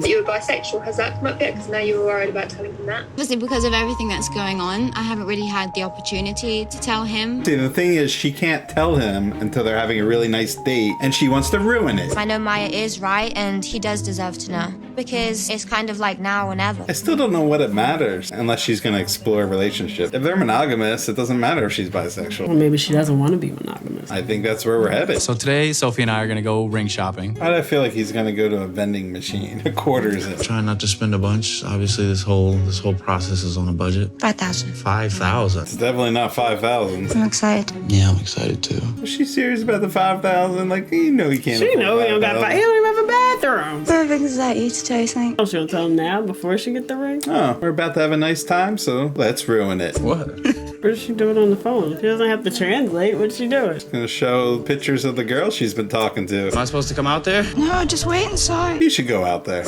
You were bisexual, has that come up yet? Because now you were worried about telling him that. Obviously because of everything that's going on, I haven't really had the opportunity to tell him. See, the thing is, she can't tell him until they're having a really nice date, and she wants to ruin it. I know Maya is right and he does deserve to know because it's kind of like now or never. I still don't know what it matters unless she's going to explore a relationship. If they're monogamous, it doesn't matter if she's bisexual. Well, maybe she doesn't want to be monogamous. I think that's where we're headed. So today, Sophie and I are gonna go ring shopping. Why do I feel like he's going to go to a vending machine? Quarters it. Trying not to spend a bunch. Obviously, this whole process is on a budget. 5,000. 5,000. It's definitely not 5,000. I'm excited. Yeah, I'm excited too. Is she serious about the 5,000? Like, you know he can't. She know he don't got 5,000. He don't even have a bathroom. Perfect, is that you to tell you something? Oh, she don't tell him now before she get the ring? Oh, we're about to have a nice time, so let's ruin it. What? What is she doing on the phone? She doesn't have to translate. What's she doing? Gonna show pictures of the girl she's been talking to. Am I supposed to come out there? No, just wait inside. You should go out there.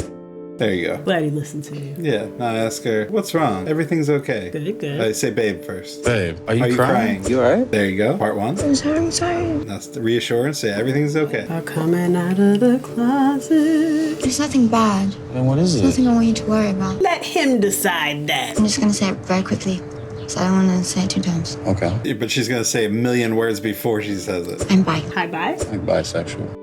There you go. Glad he listened to you. Yeah, I ask her, what's wrong? Everything's okay. Good, good. I say babe first. Babe, are you crying? You alright? There you go. Part 1. I'm so excited. That's the reassurance. Say everything's okay. I'm coming out of the closet. It's nothing bad. Then what is It's nothing I want you to worry about. Let him decide that. I'm just gonna say it very quickly, so I don't want to say it 2 times. Okay. Yeah, but she's gonna say a million words before she says it. I'm bi. Hi, bye. Like bisexual.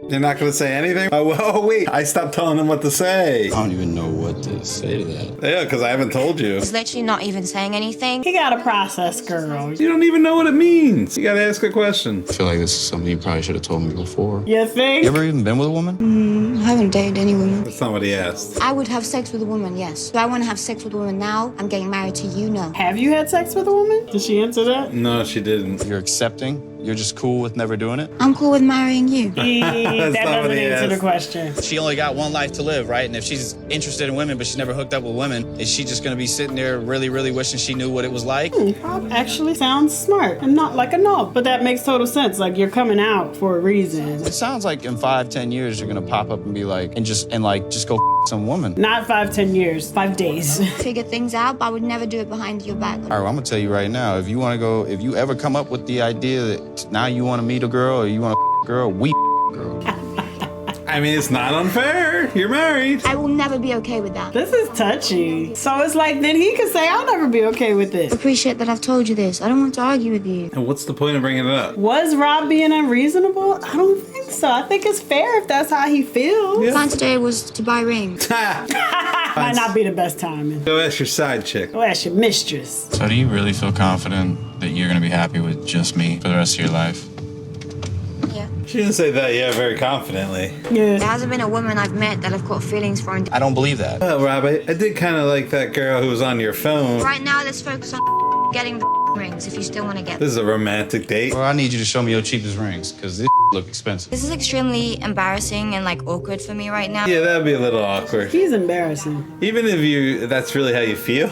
You're not gonna say anything? Oh wait, I stopped telling him what to say. I don't even know what to say to that. Yeah, because I haven't told you. He's literally not even saying anything. He got a process, girl. You don't even know what it means. You gotta ask a question. I feel like this is something you probably should have told me before. You think? You ever even been with a woman? I haven't dated any woman. That's not what he asked. I would have sex with a woman, yes. Do I want to have sex with a woman now? I'm getting married to you, no. Have you had sex with a woman? Did she answer that? No, she didn't. You're accepting? You're just cool with never doing it? I'm cool with marrying you. That doesn't answer the question. She only got one life to live, right? And if she's interested in women, but she's never hooked up with women, is she just gonna be sitting there really, really wishing she knew what it was like? Rob actually sounds smart and not like a knob, but that makes total sense. Like you're coming out for a reason. It sounds like in 5-10 years you're gonna pop up and be like, just go some woman. Not 5-10 years, 5 days. Figure things out, but I would never do it behind your back. All right, well, I'm gonna tell you right now, if you ever come up with the idea that now you wanna meet a girl or you wanna a girl, we girl. I mean, it's not unfair. You're married. I will never be okay with that. This is touchy. So it's like, then he could say, I'll never be okay with this. Appreciate that I've told you this. I don't want to argue with you. And what's the point of bringing it up? Was Rob being unreasonable? I don't think so. I think it's fair if that's how he feels. Yeah. Plan today was to buy rings. Might not be the best timing. Go ask your side chick. Go ask your mistress. So do you really feel confident that you're gonna be happy with just me for the rest of your life? Yeah. She didn't say that, yeah, very confidently. Yeah. There hasn't been a woman I've met that I've got feelings for. I don't believe that. Well, Rob, I did kind of like that girl who was on your phone. Right now, let's focus on getting the rings if you still want to get them. This is a romantic date. Well, I need you to show me your cheapest rings, because this look expensive. This is extremely embarrassing and like awkward for me right now. Yeah, that'd be a little awkward. He's embarrassing. Even if that's really how you feel,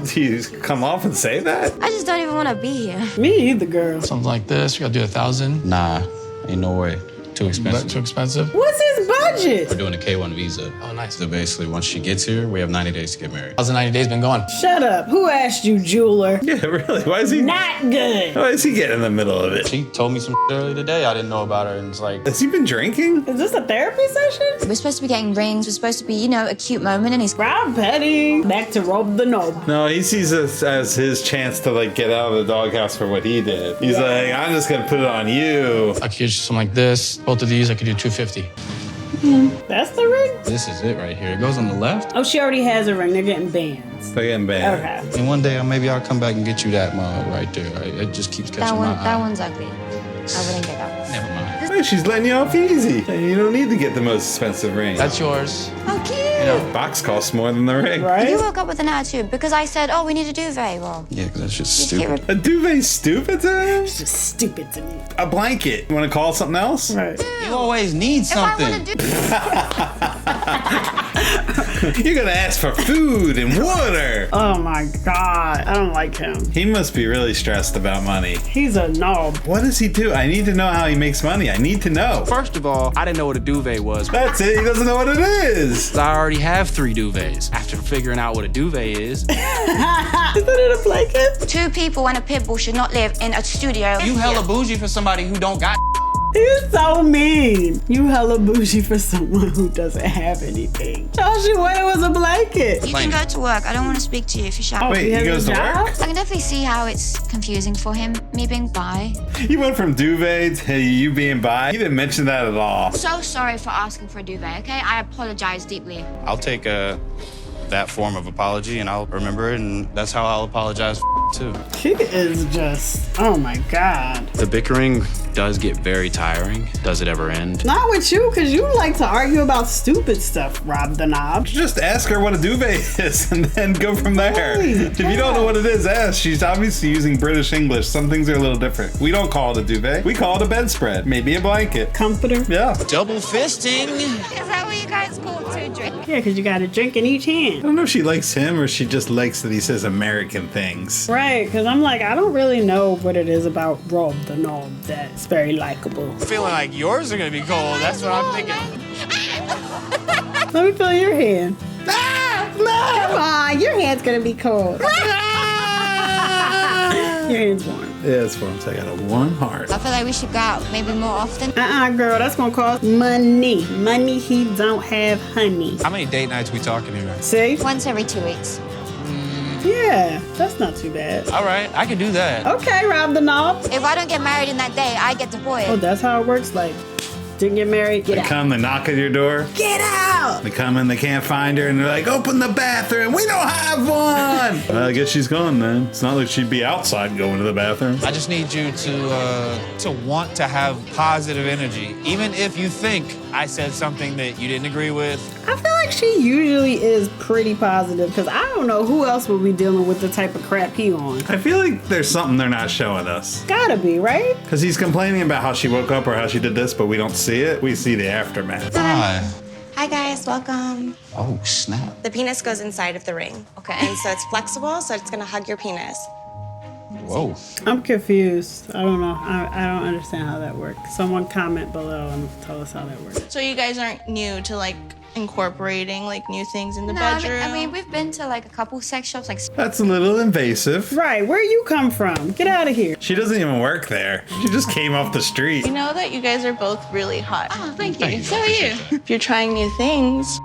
do you come off and say that? I just don't even want to be here. Me either, girl. Something like this, you gotta do 1,000. Nah, ain't no way. Too expensive. Too expensive? What's his budget? We're doing a K1 visa. Oh, nice. So basically, once she gets here, we have 90 days to get married. How's the 90 days been going? Shut up. Who asked you, jeweler? Yeah, really. Why is he Not good. Why is he getting in the middle of it? She told me some earlier today I didn't know about her, and it's like, Has he been drinking? Is this a therapy session? We're supposed to be getting rings. We're supposed to be, you know, a cute moment, and he's Rob Petty. Back to Rob the Knob. No, he sees this as his chance to like get out of the doghouse for what he did. He's like, I'm just gonna put it on you. I could get you something like this. Both of these, I could do 250. That's the ring? this is it right here. It goes on the left. Oh, she already has a ring. They're getting bands. They're getting banned. Okay. And one day, maybe I'll come back and get you that mug right there. Right? It just keeps catching my eye. that one's ugly. I wouldn't get that one. Never mind. Hey, she's letting you off easy. You don't need to get the most expensive ring. That's yours. Oh, cute. You know, Box costs more than the ring. Right? You woke up with an attitude because I said, oh, we need a duvet. Well, Yeah, because that's just just stupid. get rid- A duvet's stupid to him? It's just stupid to me. A blanket. You want to call it something else? Right. You always need If I something. want to do You're gonna ask for food and water. Oh my God. I don't like him. He must be really stressed about money. He's a knob. What does he do? I need to know how he makes money. I need to know. First of all, I didn't know what a duvet was. That's it. He doesn't know what it is. I already have 3 duvets. After figuring out what a duvet is, Isn't it a blanket? 2 people and a pit bull should not live in a studio. you hella bougie for somebody who don't got. He's so mean. You hella bougie for someone who doesn't have anything. Told you what it was a blanket. You can go to work. I don't want to speak to you if you're Oh, shopping. Wait, he has goes a to job? work? I can definitely see how it's confusing for him, me being bi. You went from duvet to you being bi. You didn't mention that at all. So sorry for asking for a duvet, okay? I apologize deeply. I'll take that form of apology and I'll remember it, and that's how I'll apologize too. He is just, oh my God. The bickering does get very tiring. Does it ever end? Not with you, because you like to argue about stupid stuff, Rob the Knob. Just ask her what a duvet is and then go from there. Right, If you don't know what it is, ask. She's obviously using British English. Some things are a little different. We don't call it a duvet. We call it a bedspread. Maybe a blanket. Comforter? Yeah. Double fisting. Is that what you guys call 2 drinks? Yeah, because you got a drink in each hand. I don't know if she likes him or she just likes that he says American things. Right, because I'm like, I don't really know what it is about Rob the Knob that's very likable. Feeling like yours are gonna be cold. That's what I'm thinking. Let me feel your hand. Come on, your hand's gonna be cold. Your hand's warm. Yeah, it's warm. So I got a warm heart. I feel like we should go out maybe more often. Girl, that's gonna cost money. Money he don't have, honey. How many date nights we talking here? See? Once every 2 weeks. Yeah, that's not too bad. All right, I can do that. Okay, Rob the knob. If I don't get married in that day, I get deported. Oh, that's how it works. Like, didn't get married, get They out. come, they knock at your door. Get out! They come in, they can't find her, and they're like, open the bathroom. We don't have one. Well, I guess she's gone then. It's not like she'd be outside going to the bathroom. I just need you to want to have positive energy, even if you think I said something that you didn't agree with. I feel like she usually is pretty positive because I don't know who else will be dealing with the type of crap he on. I feel like there's something they're not showing us. Gotta be, right? Because he's complaining about how she woke up or how she did this, but we don't see it. We see the aftermath. Hi. Hi guys, welcome. Oh, snap. The penis goes inside of the ring. Okay. And so it's flexible, so it's gonna hug your penis. Whoa. I'm confused. I don't know. I don't understand how that works. Someone comment below and tell us how that works. So you guys aren't new to like incorporating like new things in the No, bedroom? I mean, we've been to like a couple sex shops, like. That's a little invasive. Right, where you come from? Get out of here. She doesn't even work there. She just came off the street. You know that you guys are both really hot. Oh, thank you. So are you. If you're trying new things.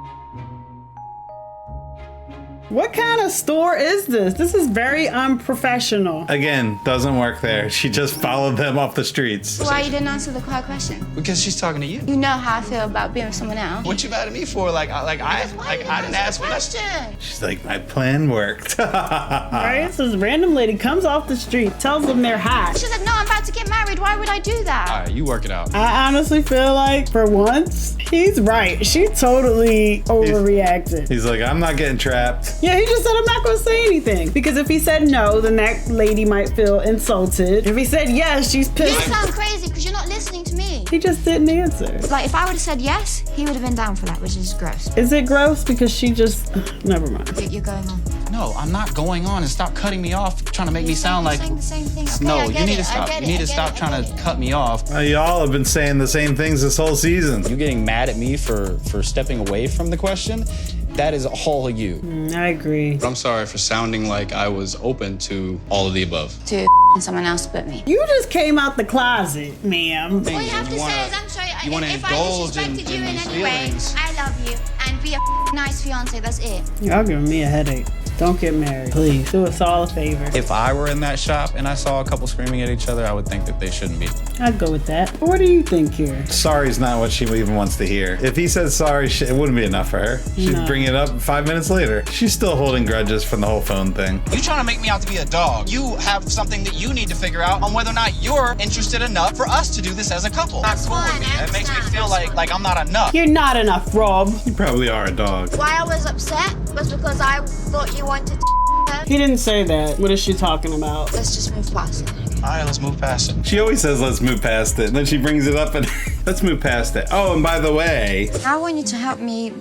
What kind of store is this? This is very unprofessional. Again, doesn't work there. She just followed them off the streets. Why you didn't answer the question? Because she's talking to you. You know how I feel about being with someone else. What you mad at me for? I didn't ask for that. She's like, my plan worked. Right? So this random lady comes off the street, tells them they're hot. She's like, no, I'm about to get married. Why would I do that? All right, you work it out. I honestly feel like, for once, he's right. She totally overreacted. He's like, I'm not getting trapped. Yeah, he just said, I'm not gonna say anything. Because if he said no, then that lady might feel insulted. If he said yes, she's You pissed. sound crazy because you're not listening to me. He just didn't answer. Like, if I would have said yes, he would have been down for that, which is gross. Is it gross? Because she just, never mind. You're going on. No, I'm not going on, and stop cutting me off, trying to make me sound like. Saying the same thing. Okay, No, I you get need it, to stop. I get You it, need I to get stop it, trying I to get it. cut me off. Y'all have been saying the same things this whole season. You getting mad at me for stepping away from the question? That is all you. I agree. I'm sorry for sounding like I was open to all of the above. To someone else but me. You just came out the closet, ma'am. All you have to say is, I'm sorry, you wanna if I indulge in disrespected you in these any way, feelings. I love you, and be a nice fiance, that's it. Y'all giving me a headache. Don't get married. Please, do us all a favor. If I were in that shop and I saw a couple screaming at each other, I would think that they shouldn't be. I'd go with that. What do you think here? Sorry's not what she even wants to hear. If he said sorry, it wouldn't be enough for her. She'd No. bring it up 5 minutes later. She's still holding grudges from the whole phone thing. You trying to make me out to be a dog. You have something that you need to figure out on whether or not you're interested enough for us to do this as a couple. Not cool with me. It makes me feel like I'm not enough. You're not enough, Rob. You probably are a dog. Why I was upset was because I thought you wanted to her. He didn't say that. What is she talking about? Let's just move past it. All right, let's move past it. She always says, let's move past it. And then she brings it up and let's move past it. Oh, and by the way, I want you to help me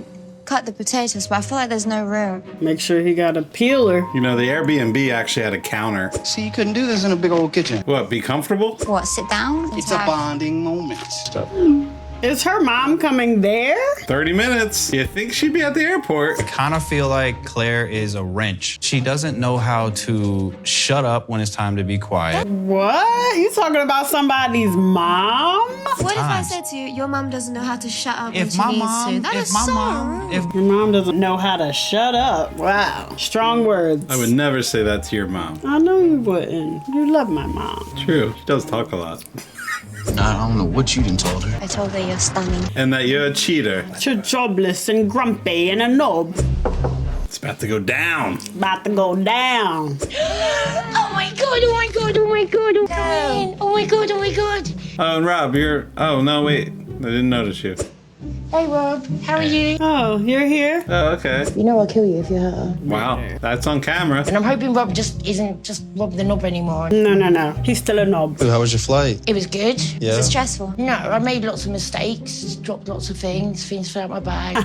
cut the potatoes, but I feel like there's no room. Make sure he got a peeler. you know, the Airbnb actually had a counter. See, you couldn't do this in a big old kitchen. What, be comfortable? What, sit down? It's a bonding moment. Is her mom coming there? 30 minutes. You think she'd be at the airport? I kind of feel like Claire is a wrench. She doesn't know how to shut up when it's time to be quiet. What? You talking about somebody's mom? What if I said to you, your mom doesn't know how to shut up when If she my needs mom, to? That if is my so mom, rude. if Your mom doesn't know how to shut up. Wow. Strong words. I would never say that to your mom. I know you wouldn't. You love my mom. True. She does talk a lot. I don't know what you done told her. I told her you're stunning. And that you're a cheater. You're jobless and grumpy and a knob. It's about to go down. About to go down. Oh my god, oh my god, oh my god, I'm crying. Oh my god, oh my god. Oh, and Rob, you're... Oh, no, wait. I didn't notice you. Hey Rob, how are you? Oh, you're here? Oh, okay. You know I'll kill you if you hurt her. Wow. That's on camera. And I'm hoping Rob just isn't just Rob the knob anymore. No. He's still a knob. How was your flight? It was good. Yeah. Is it stressful? No, I made lots of mistakes, dropped lots of things fell out my bag.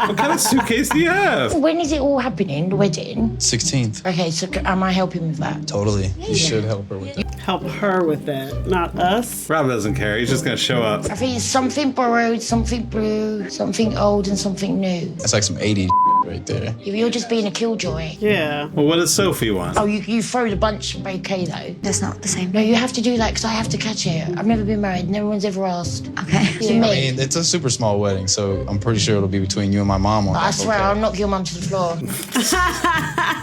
What kind of suitcase do you have? When is it all happening, the wedding? 16th. Okay, so am I helping with that? Totally. You should help her with that. Help her with that, not us. Rob doesn't care. He's just going to show up. I think it's something borrowed, something blue. know something old and something new. That's like some 80s right there. If you're just being a killjoy. Yeah. Well, what does Sophie want? Oh, you throw the bunch bouquet though. That's not the same. No, you have to do that because I have to catch it. I've never been married. No one's ever asked. Okay. To I me. mean, it's a super small wedding, so I'm pretty sure it'll be between you and my mom. I swear, I'll knock your mum to the floor.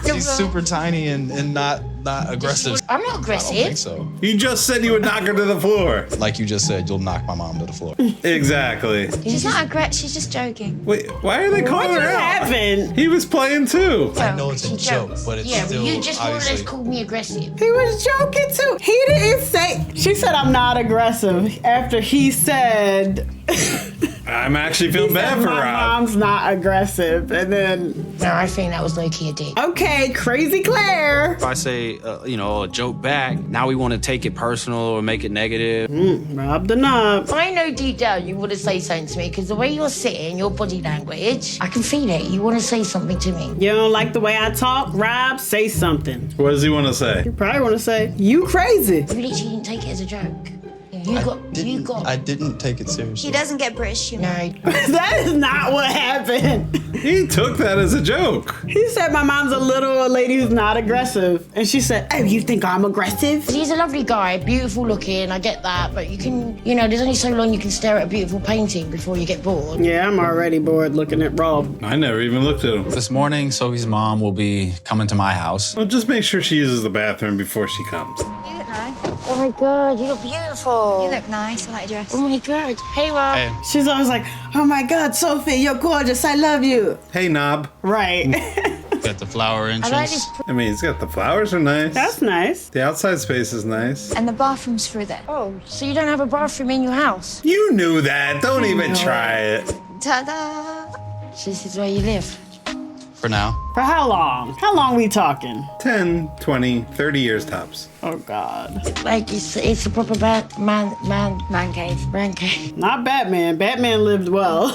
She's super tiny and not aggressive. I'm not aggressive. I don't think so. You just said you would knock her to the floor. Like you just said, you'll knock my mom to the floor. Exactly. She's not aggressive. She's just joking. Wait, why are they calling her out? Happened? He was playing too. I know it's a joke, but it's Yeah, still but you just more or less obviously. called me aggressive. He was joking too. He didn't say. She said I'm not aggressive after he said. I'm actually feeling bad for my Rob. mom's not aggressive, and then. No, I think that was low-key a dick. Okay, crazy Claire. If I say, a joke back, now we want to take it personal or make it negative. Rob the knob. I know deep down you want to say something to me because the way you're sitting, your body language, I can feel it. You want to say something to me. You don't like the way I talk? Rob, say something. What does he want to say? You probably want to say, you crazy. You literally didn't take it as a joke. I didn't take it seriously. He doesn't get British humor. No. That is not what happened. He took that as a joke. He said my mom's a little lady who's not aggressive. And she said, oh, you think I'm aggressive? He's a lovely guy, beautiful looking, I get that, but you can, there's only so long you can stare at a beautiful painting before you get bored. Yeah, I'm already bored looking at Rob. I never even looked at him. This morning, Sophie's mom will be coming to my house. Well, just make sure she uses the bathroom before she comes. You look nice. Oh my God, you look beautiful. You look nice. I like your dress. Oh my God. Hey, Rob. Hey. She's always like, oh my God, Sophie, you're gorgeous. I love you. Hey, Knob. Right. Got the flower entrance. I like this. I mean, it's got the flowers are nice. That's nice. The outside space is nice. And the bathroom's through there. Oh, so you don't have a bathroom in your house? You knew that. Don't even try it. Ta-da! So this is where you live? For now. For how long? How long we talking? 10, 20, 30 years tops. Oh God. Like it's a proper man cave. Not Batman. Batman lived well.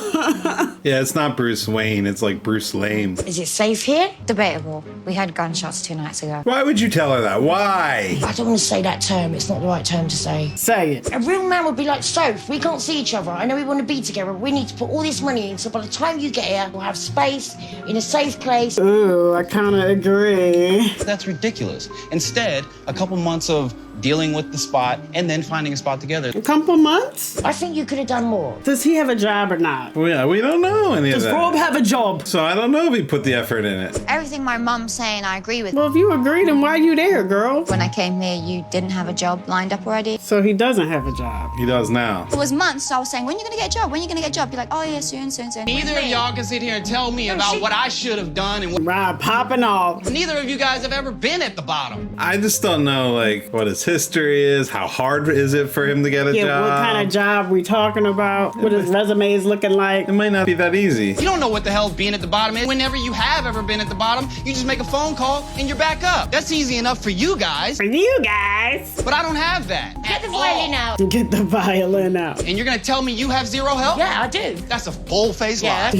Yeah, it's not Bruce Wayne. It's like Bruce Lame. Is it safe here? Debatable. We had gunshots 2 nights ago. Why would you tell her that? Why? I don't want to say that term. It's not the right term to say. Say it. A real man would be like, Soph, we can't see each other. I know we want to be together. We need to put all this money in, so by the time you get here, we'll have space in a safe place. Ooh, I kind of agree. That's ridiculous. Instead, a couple months of dealing with the spot and then finding a spot together. A couple months? I think you could have done more. Does he have a job or not? Well, yeah, we don't know any Does of that. Rob have a job? So I don't know if he put the effort in it. Everything my mum's saying, I agree with. Well, if you agree, then why are you there, girl? When I came here, you didn't have a job lined up already. So he doesn't have a job. He does now. It was months, so I was saying, when are you gonna get a job? When are you gonna get a job? You're like, oh yeah, soon. Neither of y'all can sit here and tell me about what I should have done and what. Rob popping off. Neither of you guys have ever been at the bottom. I just don't know, like, what his history is. How hard is it for him to get a Yeah, job? what kind of job we talking about? What his resume is looking like? It might not be that easy. You don't know what the hell being at the bottom is. Whenever you have ever been at the bottom, you just make a phone call and you're back up. That's easy enough for you guys. For you guys. But I don't have that. Get the violin out. Get the violin out. And you're gonna tell me you have zero help? Yeah, I do. That's a full-faced lie.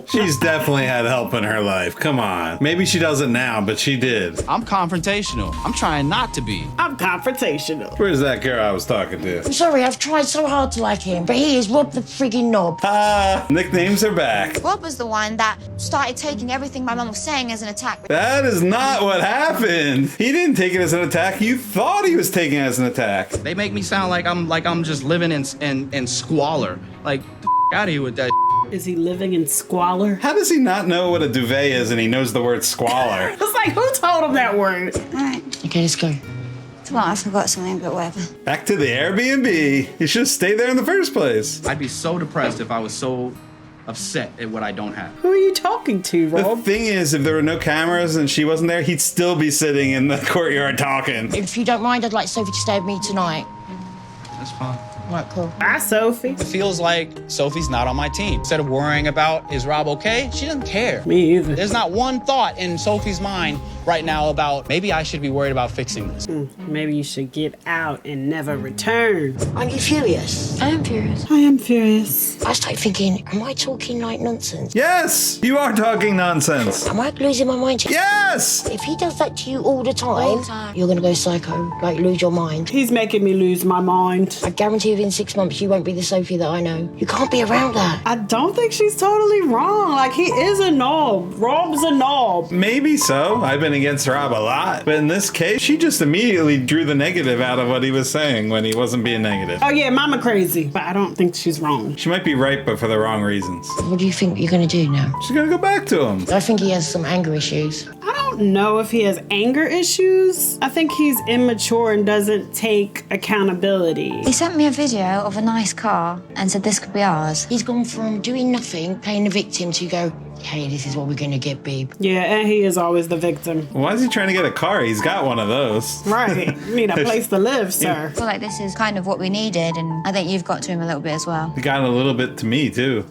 She's definitely had help in her life. Come on. Maybe she doesn't now, but she did. I'm confrontational. I'm trying not to be. I'm confrontational. Where's that girl I was talking to? I'm sorry, I've tried so hard to like him, but he is Rob the friggin' knob. Nicknames are back. Rob was the one that started taking everything my mum was saying as an attack. That is not what happened. He didn't take it as an attack. You thought he was taking it as an attack. They make me sound like I'm just living in squalor. Like, out of here with that. Is he living in squalor? How does he not know what a duvet is and he knows the word squalor? It's like, who told him that word? Alright. Okay, let's go. Well, I forgot something, but whatever. Back to the Airbnb. You should have stayed there in the first place. I'd be so depressed if I was so upset at what I don't have. Who are you talking to, The Rob? thing is, if there were no cameras and she wasn't there, he'd still be sitting in the courtyard talking. If you don't mind, I'd like Sophie to stay with me tonight. That's fine. All right, cool. Bye, Sophie. It feels like Sophie's not on my team. Instead of worrying about, is Rob okay? She doesn't care. Me either. There's not one thought in Sophie's mind right now about maybe I should be worried about fixing this. Maybe you should get out and never return. Aren't you furious? I am furious. I am furious. I started thinking, am I talking like nonsense? Yes, you are talking nonsense. Am I losing my mind? Yes! If he does that to you all the time, All the time. you're gonna go psycho, like lose your mind. He's making me lose my mind. mind. I guarantee within 6 months you won't be the Sophie that I know. You can't be around that. I don't think she's totally wrong. Like, he is a knob. Rob's a knob. Maybe so. I've been against Rob a lot. But in this case, she just immediately drew the negative out of what he was saying when he wasn't being negative. Oh yeah, mama crazy. But I don't think she's wrong. She might be right, but for the wrong reasons. What do you think you're gonna do now? She's gonna go back to him. I think he has some anger issues. I don't know if he has anger issues. I think he's immature and doesn't take accountability. He sent me a video of a nice car and said this could be ours. He's gone from doing nothing, playing the victim, to go, hey, this is what we're gonna get, babe. Yeah, and he is always the victim. Why is he trying to get a car? He's got one of those. Right. You need a place to live, sir. I feel like this is kind of what we needed, and I think you've got to him a little bit as well. He got a little bit to me, too.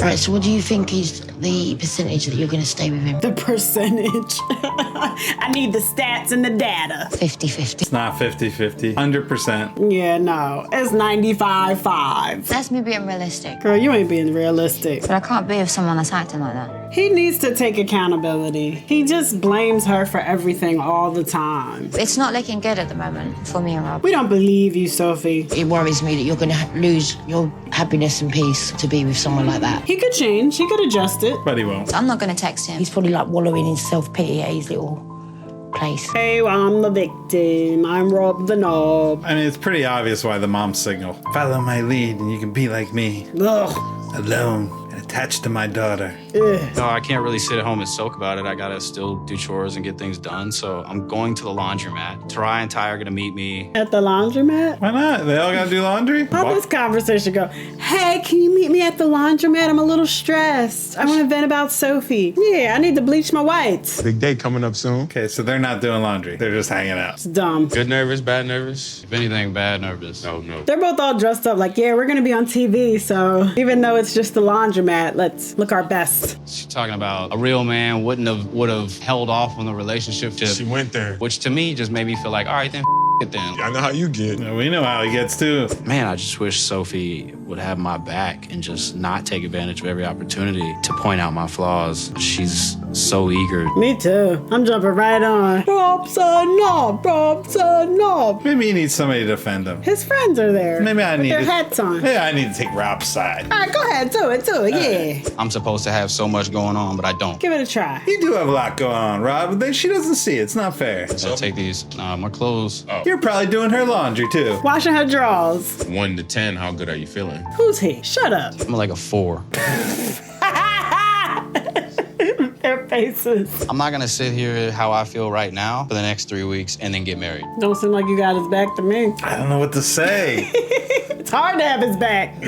Right, so what do you think is the percentage that you're gonna stay with him? The percentage. I need the stats and the data. 50-50. It's not 50-50. 100%. Yeah, no. It's 95-5. That's me being realistic. Girl, you ain't being realistic. But I can't be with someone that's acting like that. He needs to take accountability. He just blames her for everything all the time. It's not looking good at the moment for me and Rob. We don't believe you, Sophie. It worries me that you're gonna lose your happiness and peace to be with someone like that. He could change. He could adjust it. But he won't. I'm not going to text him. He's probably like wallowing in self-pity at his little place. Hey, well, I'm the victim. I'm Rob the knob. I mean, it's pretty obvious why the mom's single. Follow my lead and you can be like me. Ugh. Alone and attached to my daughter. No, I can't really sit at home and soak about it. I gotta still do chores and get things done. So I'm going to the laundromat. Tara and Ty are gonna meet me. At the laundromat? Why not? They all gotta do laundry? How'd this conversation go? Hey, can you meet me at the laundromat? I'm a little stressed. I want to vent about Sophie. Yeah, I need to bleach my whites. Big day coming up soon. Okay, so they're not doing laundry. They're just hanging out. It's dumb. Good nervous, bad nervous? If anything, bad nervous. No, no. They're both all dressed up like, yeah, we're going to be on TV. So even though it's just the laundromat, let's look our best. She's talking about a real man would have held off on the relationship. She went there. Which to me just made me feel like, all right, then it then. I know how you get. Yeah, we know how he gets too. Man, I just wish Sophie would have my back and just not take advantage of every opportunity to point out my flaws. She's so eager. Me too. I'm jumping right on. Rob's a knob. Rob's a knob. Maybe he needs somebody to defend him. His friends are there. Maybe I need their hats on. Maybe I need to take Rob's side. All right, go ahead. Do it. Yeah. I'm supposed to have so much going on, but I don't. Give it a try. You do have a lot going on, Rob. She doesn't see it. It's not fair. So take these. My clothes. Oh. You're probably doing her laundry too. Washing her drawers. 1 to 10, how good are you feeling? Who's he? Shut up. I'm like a 4. Their faces. I'm not gonna sit here how I feel right now for the next 3 weeks and then get married. Don't seem like you got his back to me. I don't know what to say. It's hard to have his back.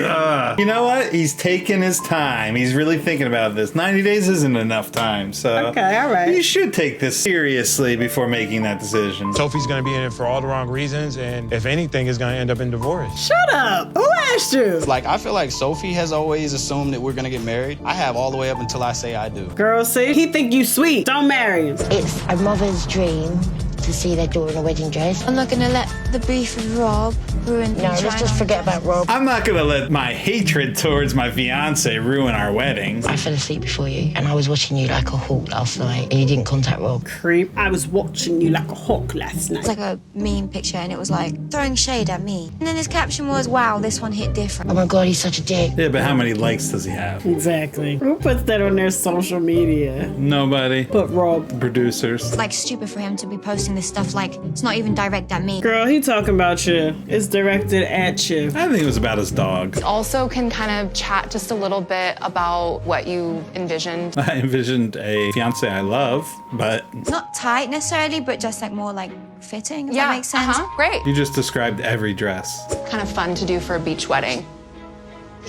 You know what? He's taking his time. He's really thinking about this. 90 days isn't enough time, so... Okay, all right. You should take this seriously before making that decision. Sophie's gonna be in it for all the wrong reasons, and if anything, is gonna end up in divorce. Shut up. Who asked you? Like, I feel like Sophie has always assumed that we're gonna get married. I have all the way up until I say I do. Girl, see? He think you sweet. Don't marry him. It's a mother's dream to see their daughter in a wedding dress. I'm not going to let the beef with Rob ruin No, let's just forget about Rob. I'm not gonna let my hatred towards my fiance ruin our wedding. I fell asleep before you, and I was watching you like a hawk last night, and you didn't contact Rob. Creep. I was watching you like a hawk last night. It's like a meme picture, and it was like throwing shade at me. And then his caption was, wow, this one hit different. Oh my God, he's such a dick. Yeah, but how many likes does he have? Exactly. Who puts that on their social media? Nobody. But Rob. Producers. Like stupid for him to be posting this stuff like it's not even direct at me. Girl, he talking about you. It's directed at you. I think it was about his dog. Also can kind of chat just a little bit about what you envisioned. I envisioned a fiance I love, but... Not tight necessarily, but just like more like fitting, if that makes sense. Great. You just described every dress. Kind of fun to do for a beach wedding.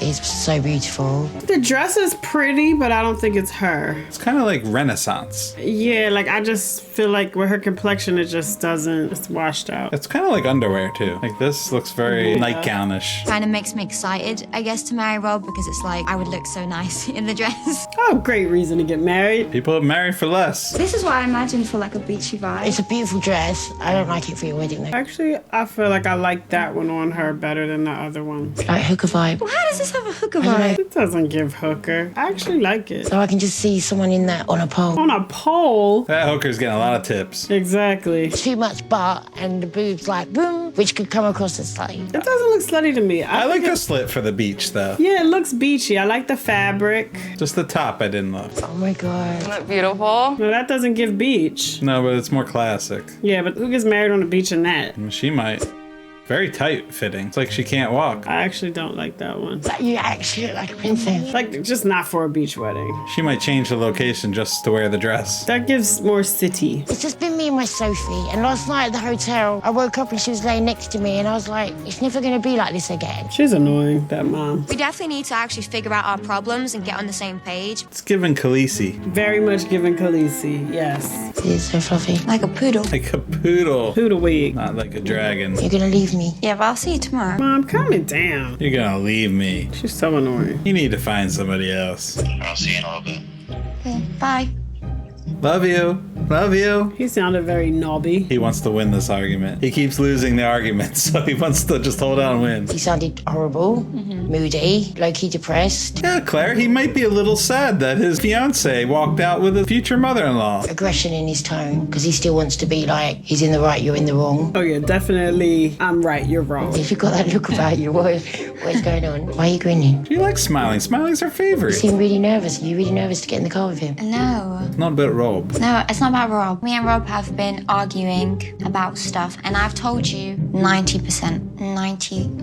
It's so beautiful. The dress is pretty, but I don't think it's her. It's kind of like Renaissance. Yeah, like I just feel like with her complexion, it just doesn't, it's washed out. It's kind of like underwear too. Like this looks very nightgownish. Kind of makes me excited, I guess, to marry Rob because it's like I would look so nice in the dress. Oh, great reason to get married. People marry for less. This is what I imagined for like a beachy vibe. It's a beautiful dress. I don't like it for your wedding though. Actually, I feel like I like that one on her better than the other one. Like hooker vibe. Well, how does this does have a hooker vibe. It doesn't give hooker. I actually like it. So I can just see someone in that on a pole. On a pole? That hooker's getting a lot of tips. Exactly. Too much butt and the boobs like boom, which could come across as slutty. It doesn't look slutty to me. I like the slit for the beach, though. Yeah, it looks beachy. I like the fabric. Just the top I didn't love. Oh my God. Isn't that beautiful? No, that doesn't give beach. No, but it's more classic. Yeah, but who gets married on the beach in that? She might. Very tight fitting. It's like she can't walk. I actually don't like that one. Like you actually look like a princess. Like, just not for a beach wedding. She might change the location just to wear the dress. That gives more city. It's just been me and my Sophie. And last night at the hotel, I woke up and she was laying next to me and I was like, it's never gonna be like this again. She's annoying, that mom. We definitely need to actually figure out our problems and get on the same page. It's giving Khaleesi. Very much giving Khaleesi, yes. It's so fluffy. Like a poodle. Like a poodle. Poodle wig. Not like a dragon. You're gonna leave me. Yeah, but I'll see you tomorrow. Mom, calm it down. You're gonna leave me. She's so annoying. You need to find somebody else. I'll see you in a little bit. Okay, bye. Love you. Love you. He sounded very knobby. He wants to win this argument. He keeps losing the argument, so he wants to just hold on and win. He sounded horrible, moody, low-key depressed. Yeah, Claire, he might be a little sad that his fiance walked out with his future mother-in-law. Aggression in his tone, because he still wants to be like, he's in the right, you're in the wrong. Oh yeah, definitely. I'm right, you're wrong. If you've got that look about you, what's going on? Why are you grinning? She likes smiling. Smiling's her You favorite. seem really nervous. Are you really nervous to get in the car with him? No. It's not about Rob. No, it's not about Rob. Me and Rob have been arguing about stuff, and I've told you 90%,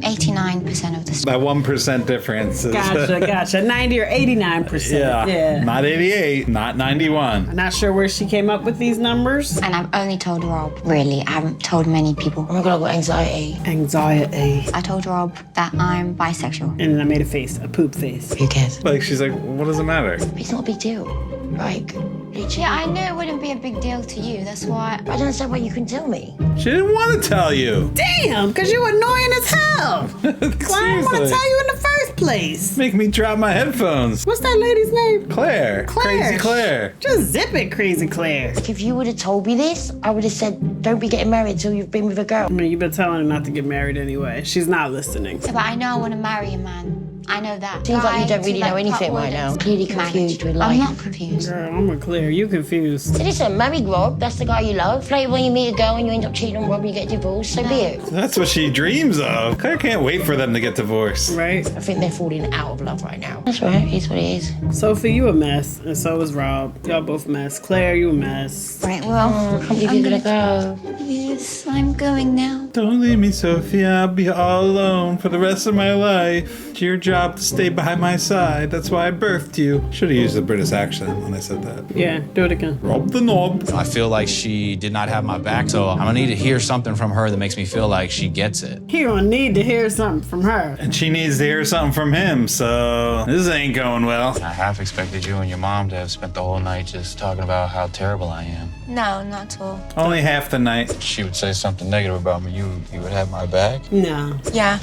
89% of the stuff. That 1% difference is... Gotcha. 90 or 89%. Yeah. Not 88, not 91. I'm not sure where she came up with these numbers. And I've only told Rob, really. I haven't told many people. Oh my God, I've got anxiety. Anxiety. I told Rob that I'm bisexual. And then I made a face, a poop face. Who cares? Like, she's like, what does it matter? It's not a big deal. Like, literally. Yeah, I knew it wouldn't be a big deal to you. That's why. I don't understand why you couldn't tell me. She didn't want to tell you. Damn, because you annoying as hell. Why didn't want to Seriously. tell you in the first place? Make me drop my headphones. What's that lady's name? Claire. Claire. Crazy Claire. Just zip it, Crazy Claire. Like, if you would have told me this, I would have said, don't be getting married till you've been with a girl. I mean, you've been telling her not to get married anyway. She's not listening. Yeah, but I know I want to marry a man. I know that. Seems like you don't Guys really who know like anything cut right now. orders. Clearly confused with life. I'm not confused. Girl, I'm a Claire. You confused. So listen, married Rob, that's the guy you love. Later when you meet a girl and you end up cheating on Rob and you get divorced, so be it. That's what she dreams of. Claire can't wait for them to get divorced. Right? I think they're falling out of love right now. That's right, it's what it is. Sophie, you a mess. And so is Rob. Y'all both a mess. Claire, you a mess. Right, well, I can't believe you're gonna go. yes, I'm going now. Don't leave me, Sophie. I'll be all alone for the rest of my life. It's your job to stay by my side. That's why I birthed you. Should have used the British accent when I said that. Yeah, do it again. Rob the knob. I feel like she did not have my back, so I'm gonna need to hear something from her that makes me feel like she gets it. He gonna need to hear something from her. And she needs to hear something from him, so this ain't going well. I half expected you and your mom to have spent the whole night just talking about how terrible I am. No, not at all. Only half the night. She would say something negative about me. You would have my back? No. Yeah,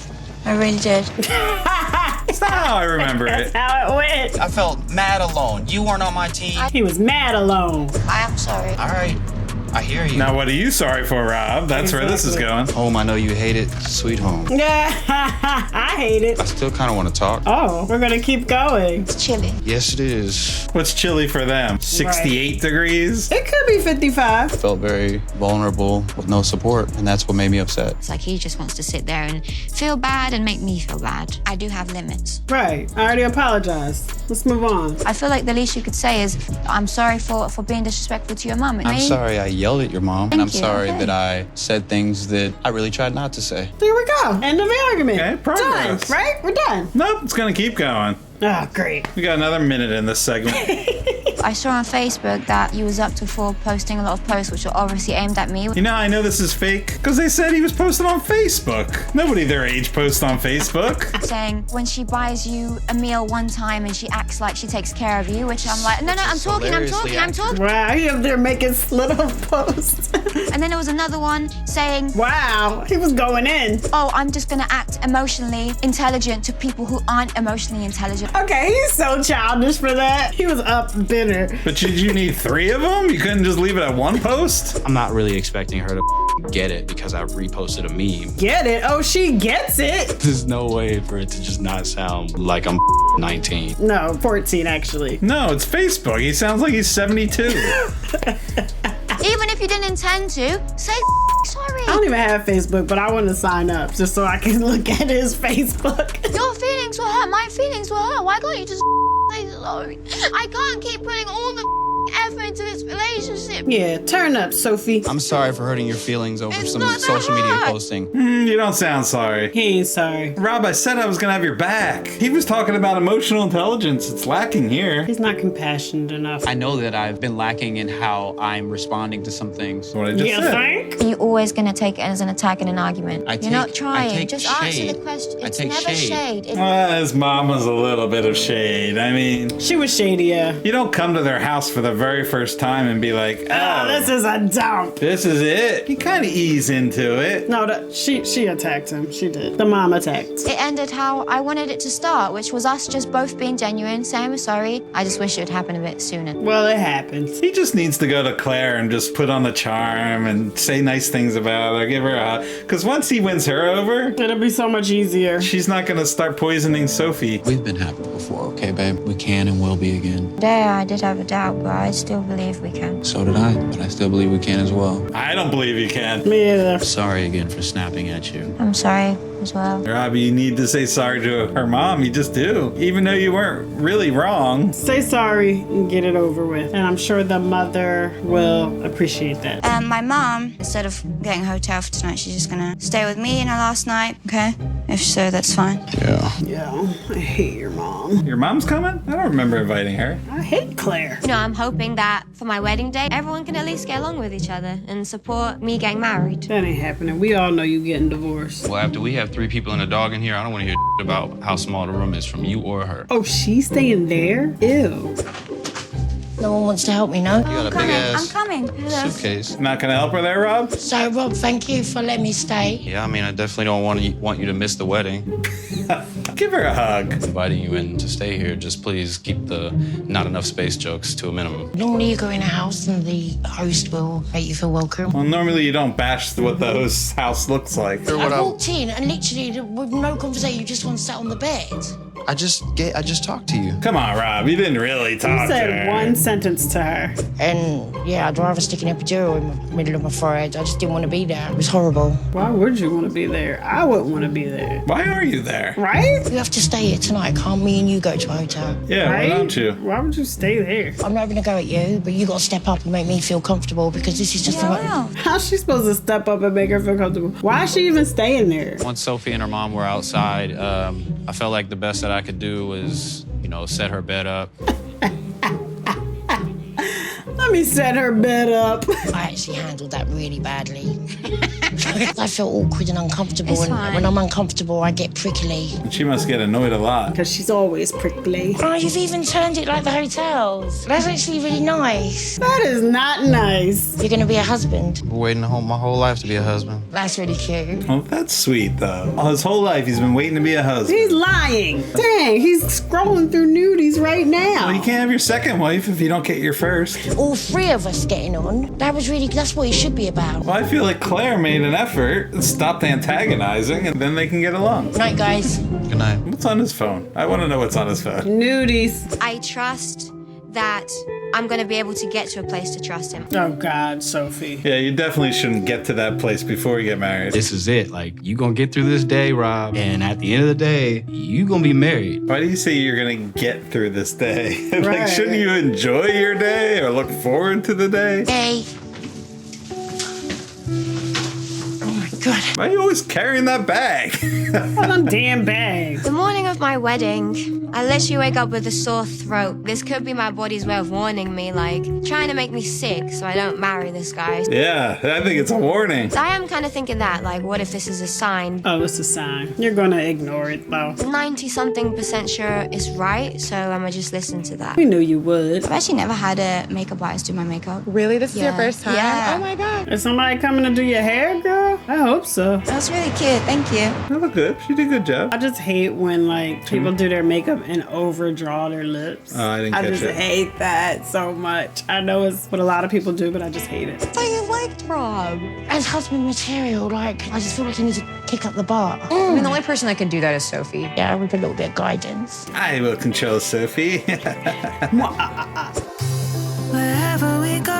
I really did. That's not how I remember it. That's how it went. I felt mad alone. You weren't on my team. He was mad alone. I am sorry. All right. I hear you. Now, what are you sorry for, Rob? That's where this is going. Home, I know you hate it. Sweet home. Yeah, I hate it. I still kind of want to talk. Oh, we're gonna keep going. It's chilly. Yes, it is. What's chilly for them? 68 degrees? It could be 55. I felt very vulnerable with no support, and that's what made me upset. It's like he just wants to sit there and feel bad and make me feel bad. I do have limits. Right. I already apologized. Let's move on. I feel like the least you could say is, I'm sorry for being disrespectful to your mum. I'm sorry I yelled at your mom, and Thank I'm you. sorry Okay. that I said things that I really tried not to say. There we go. End of the argument. Okay, progress. Done, right? We're done. Nope, it's gonna keep going. Oh, great. We got another minute in this segment. I saw on Facebook that you was up to for posting a lot of posts which were obviously aimed at me. You know, I know this is fake because they said he was posting on Facebook. Nobody their age posts on Facebook. Saying when she buys you a meal one time and she acts like she takes care of you, which I'm like, no, I'm talking. Wow, you up there making little posts. And then there was another one saying, wow, he was going in. oh, I'm just gonna act emotionally intelligent to people who aren't emotionally intelligent. Okay, he's so childish for that. He was up bitter. But did you need 3 of them? You couldn't just leave it at 1 post? I'm not really expecting her to get it because I reposted a meme. Get it? Oh, she gets it. There's no way for it to just not sound like I'm 19. No, 14 actually. No, it's Facebook. He sounds like he's 72. Even if you didn't intend to, say sorry. I don't even have Facebook, but I want to sign up just so I can look at his Facebook. Your feelings were hurt, my feelings were hurt. Why can't you just say sorry? I can't keep putting all the effort into this relationship. Yeah, turn up, Sophie. I'm sorry for hurting your feelings over It's some not that social media hard. posting. You don't sound sorry. He ain't sorry. Rob, I said I was gonna have your back. He was talking about emotional intelligence. It's lacking here. He's not compassionate enough. I know that I've been lacking in how I'm responding to some things. That's what I just You said. think? You're always gonna take it as an attack in an argument. You're not trying. Just answer shade. the question. I It's take never shade. His mom was a little bit of shade. I mean, She was shady, yeah. you don't come to their house for the very first time and be like, Oh, this is a dump. this is it. You kind of ease into it. No, she attacked him. She did. The mom attacked. It ended how I wanted it to start, which was us just both being genuine, saying we're sorry. I just wish it would happen a bit sooner. Well, it happens. He just needs to go to Claire and just put on the charm and say nice things about her, give her a hug. Because once he wins her over, it'll be so much easier. She's not going to start poisoning Sophie. We've been happy before, okay, babe? We can and will be again. There, I did have a doubt, but I still believe we can. So did I, but I still believe we can as well. I don't believe you can. Me either. Sorry again for snapping at you. I'm sorry as well. Robbie, you need to say sorry to her mom. You just do. Even though you weren't really wrong. Say sorry and get it over with. And I'm sure the mother will appreciate that. My mom, instead of getting a hotel for tonight, she's just gonna stay with me in her last night, okay? If so, that's fine. Yeah. Yeah, I hate your mom. Your mom's coming? I don't remember inviting her. I hate Claire. You know, I'm hoping that for my wedding day, everyone can at least get along with each other and support me getting married. That ain't happening. We all know you getting divorced. Well, after we have 3 people and a dog in here, I don't want to hear about how small the room is from you or her. Oh, she's staying there? Ew. No one wants to help me, no? You got a big ass coming. suitcase. Not gonna help her there, Rob? So, Rob, thank you for letting me stay. Yeah, I mean, I definitely don't want you to miss the wedding. Give her a hug. Inviting you in to stay here, just please keep the not enough space jokes to a minimum. Normally you go in a house and the host will make you feel welcome. Well, normally you don't bash what the host's house looks like. I walked in and literally with no conversation, you just want to sit on the bed. I just talked to you. Come on, Rob. You didn't really talk You to said her. one sentence to her. And yeah, I'd rather stick an epidural in the middle of my forehead. I just didn't want to be there. It was horrible. Why would you want to be there? I wouldn't want to be there. Why are you there? Right? You have to stay here tonight. Can't me and you go to a hotel? Yeah, Right? why don't you? Why would you stay there? I'm not going to go at you, but you got to step up and make me feel comfortable because this is just How's she supposed to step up and make her feel comfortable? Why is she even staying there? Once Sophie and her mom were outside, I felt like the best that I could do was, set her bed up. Let me set her bed up. I actually handled that really badly. I feel awkward and uncomfortable, It's and fine. when I'm uncomfortable, I get prickly. She must get annoyed a lot. Because she's always prickly. Oh, you've even turned it like the hotels. That's actually really nice. That is not nice. You're going to be a husband. Been waiting my whole life to be a husband. That's really cute. Oh, that's sweet, though. All his whole life, he's been waiting to be a husband. He's lying. Dang, he's scrolling through nudies right now. Well, you can't have your second wife if you don't get your first. All 3 of us getting on. That's what it should be about. Well, I feel like Claire made an effort and stopped antagonizing, and then they can get along. Night, guys. Good night. What's on his phone? I want to know what's on his phone. Nudies. I trust that I'm going to be able to get to a place to trust him. Oh, God, Sophie. Yeah, you definitely shouldn't get to that place before you get married. This is it. Like, you gonna get through this day, Rob. And at the end of the day, you gonna be married. Why do you say you're gonna get through this day? Like, Right. shouldn't you enjoy your day or look forward to the day? Hey. Oh, my God. Why are you always carrying that bag. All them damn bags. The morning of my wedding, I literally wake up with a sore throat. This could be my body's way of warning me, like, trying to make me sick so I don't marry this guy. Yeah, I think it's a warning. So I am kind of thinking that, like, what if this is a sign? Oh, it's a sign. You're gonna ignore it, though. 90-something% sure it's right, so I'm gonna just listen to that. We knew you would. I've actually never had a makeup artist do my makeup. Really? This is your first time? Yeah. Oh my God. Is somebody coming to do your hair, girl? I hope so. That was really cute. Thank you. That looked good. She did a good job. I just hate when, like, people do their makeup and overdraw their lips. Oh, I didn't catch just it. hate that so much. I know it's what a lot of people do, but I just hate it. So you liked Rob? As husband material, like, I just feel like you need to kick up the bar. I mean, the only person that can do that is Sophie. Yeah, with a little bit of guidance. I will control Sophie. Wherever we go.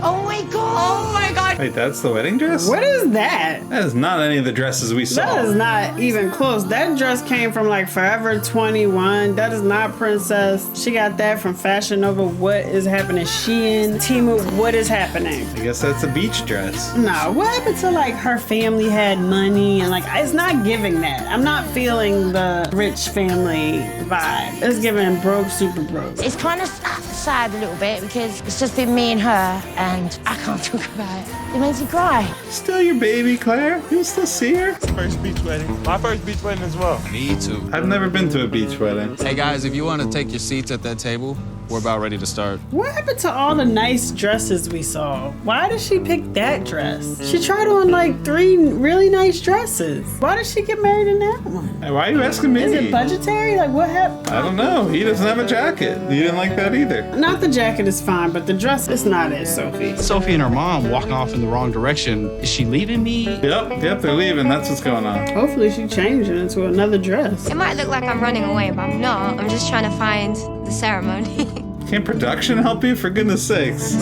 Oh my God. Oh my God. Wait, that's the wedding dress? What is that? That is not any of the dresses we saw. That is not even close. That dress came from like Forever 21. That is not Princess. She got that from Fashion Nova. What is happening? Shein, Temu, what is happening? I guess that's a beach dress. No, what happened to like her family had money and like it's not giving that. I'm not feeling the rich family vibe. It's giving broke, super broke. It's kind of sad a little bit because it's just been me and her and I can't talk about it. It makes me cry. Still your baby, Claire. You'll still see her. First beach wedding. My first beach wedding as well. Me too. I've never been to a beach wedding. Hey guys, if you want to take your seats at that table, we're about ready to start. What happened to all the nice dresses we saw? Why did she pick that dress? She tried on like 3 really nice dresses. Why did she get married in that one? Hey, why are you asking me? Is it budgetary? Like what happened? I don't know. He doesn't have a jacket. You didn't like that either. Not the jacket is fine, but the dress is not it, Sophie. Sophie and her mom walking off in the wrong direction. Is she leaving me? Yep, they're leaving. That's what's going on. Hopefully she changed it into another dress. It might look like I'm running away, but I'm not. I'm just trying to find the ceremony. Can't production help you? For goodness sakes.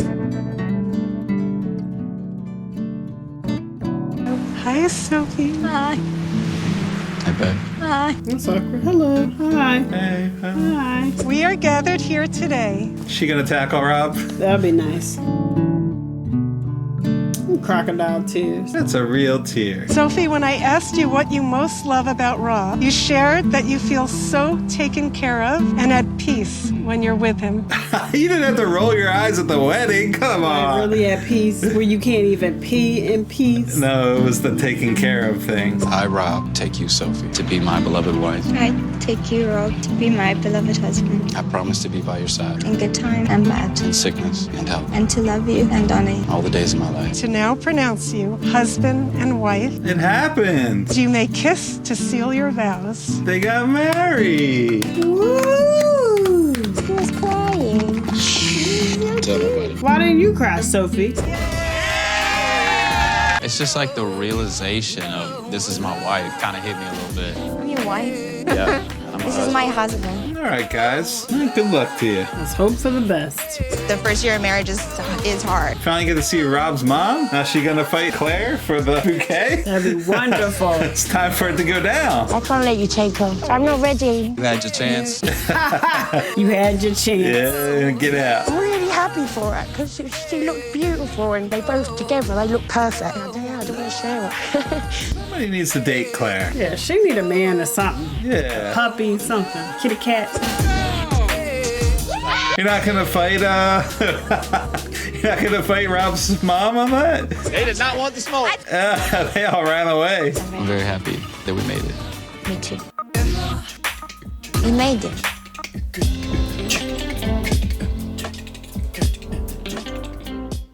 Hi, Sophie. Hi. Hey, babe. Hi. That's awkward. Hello. Hi. Hey, Hi. We are gathered here today. She gonna tackle Rob? That'd be nice. Crocodile tears. That's a real tear. Sophie, when I asked you what you most love about Rob, you shared that you feel so taken care of and at peace when you're with him. You didn't have to roll your eyes at the wedding. Come on. Like really at peace, where you can't even pee in peace. No, it was the taking care of thing. I, Rob, take you, Sophie, to be my beloved wife. I take you, Rob, to be my beloved husband. I promise to be by your side. In good time and bad. In sickness and health. And to love you and honor you. All the days of my life. To now pronounce you husband and wife. It happened. You may kiss to seal your vows. They got married. Woo! She was crying. Tell nobody. Why didn't you cry, Sophie? It's just like the realization of this is my wife kind of hit me a little bit. I'm your wife. Yeah. This is my husband. All right, guys. Good luck to you. Let's hope for the best. The first year of marriage is hard. Finally get to see Rob's mom. Now she gonna fight Claire for the bouquet? That'd be wonderful. It's time for it to go down. I can't let you take her. I'm not ready. You had your chance. You had your chance. Yeah, get out. I'm really happy for her because she looked beautiful and they both together, they look perfect. I don't want to share her. Somebody needs to date Claire. Yeah, she need a man or something. Yeah. A puppy, something. Kitty cat. You're not gonna fight, you're not gonna fight Rob's mom on that? They did not want the smoke. They all ran away. I'm very happy that we made it. Me too. We made it.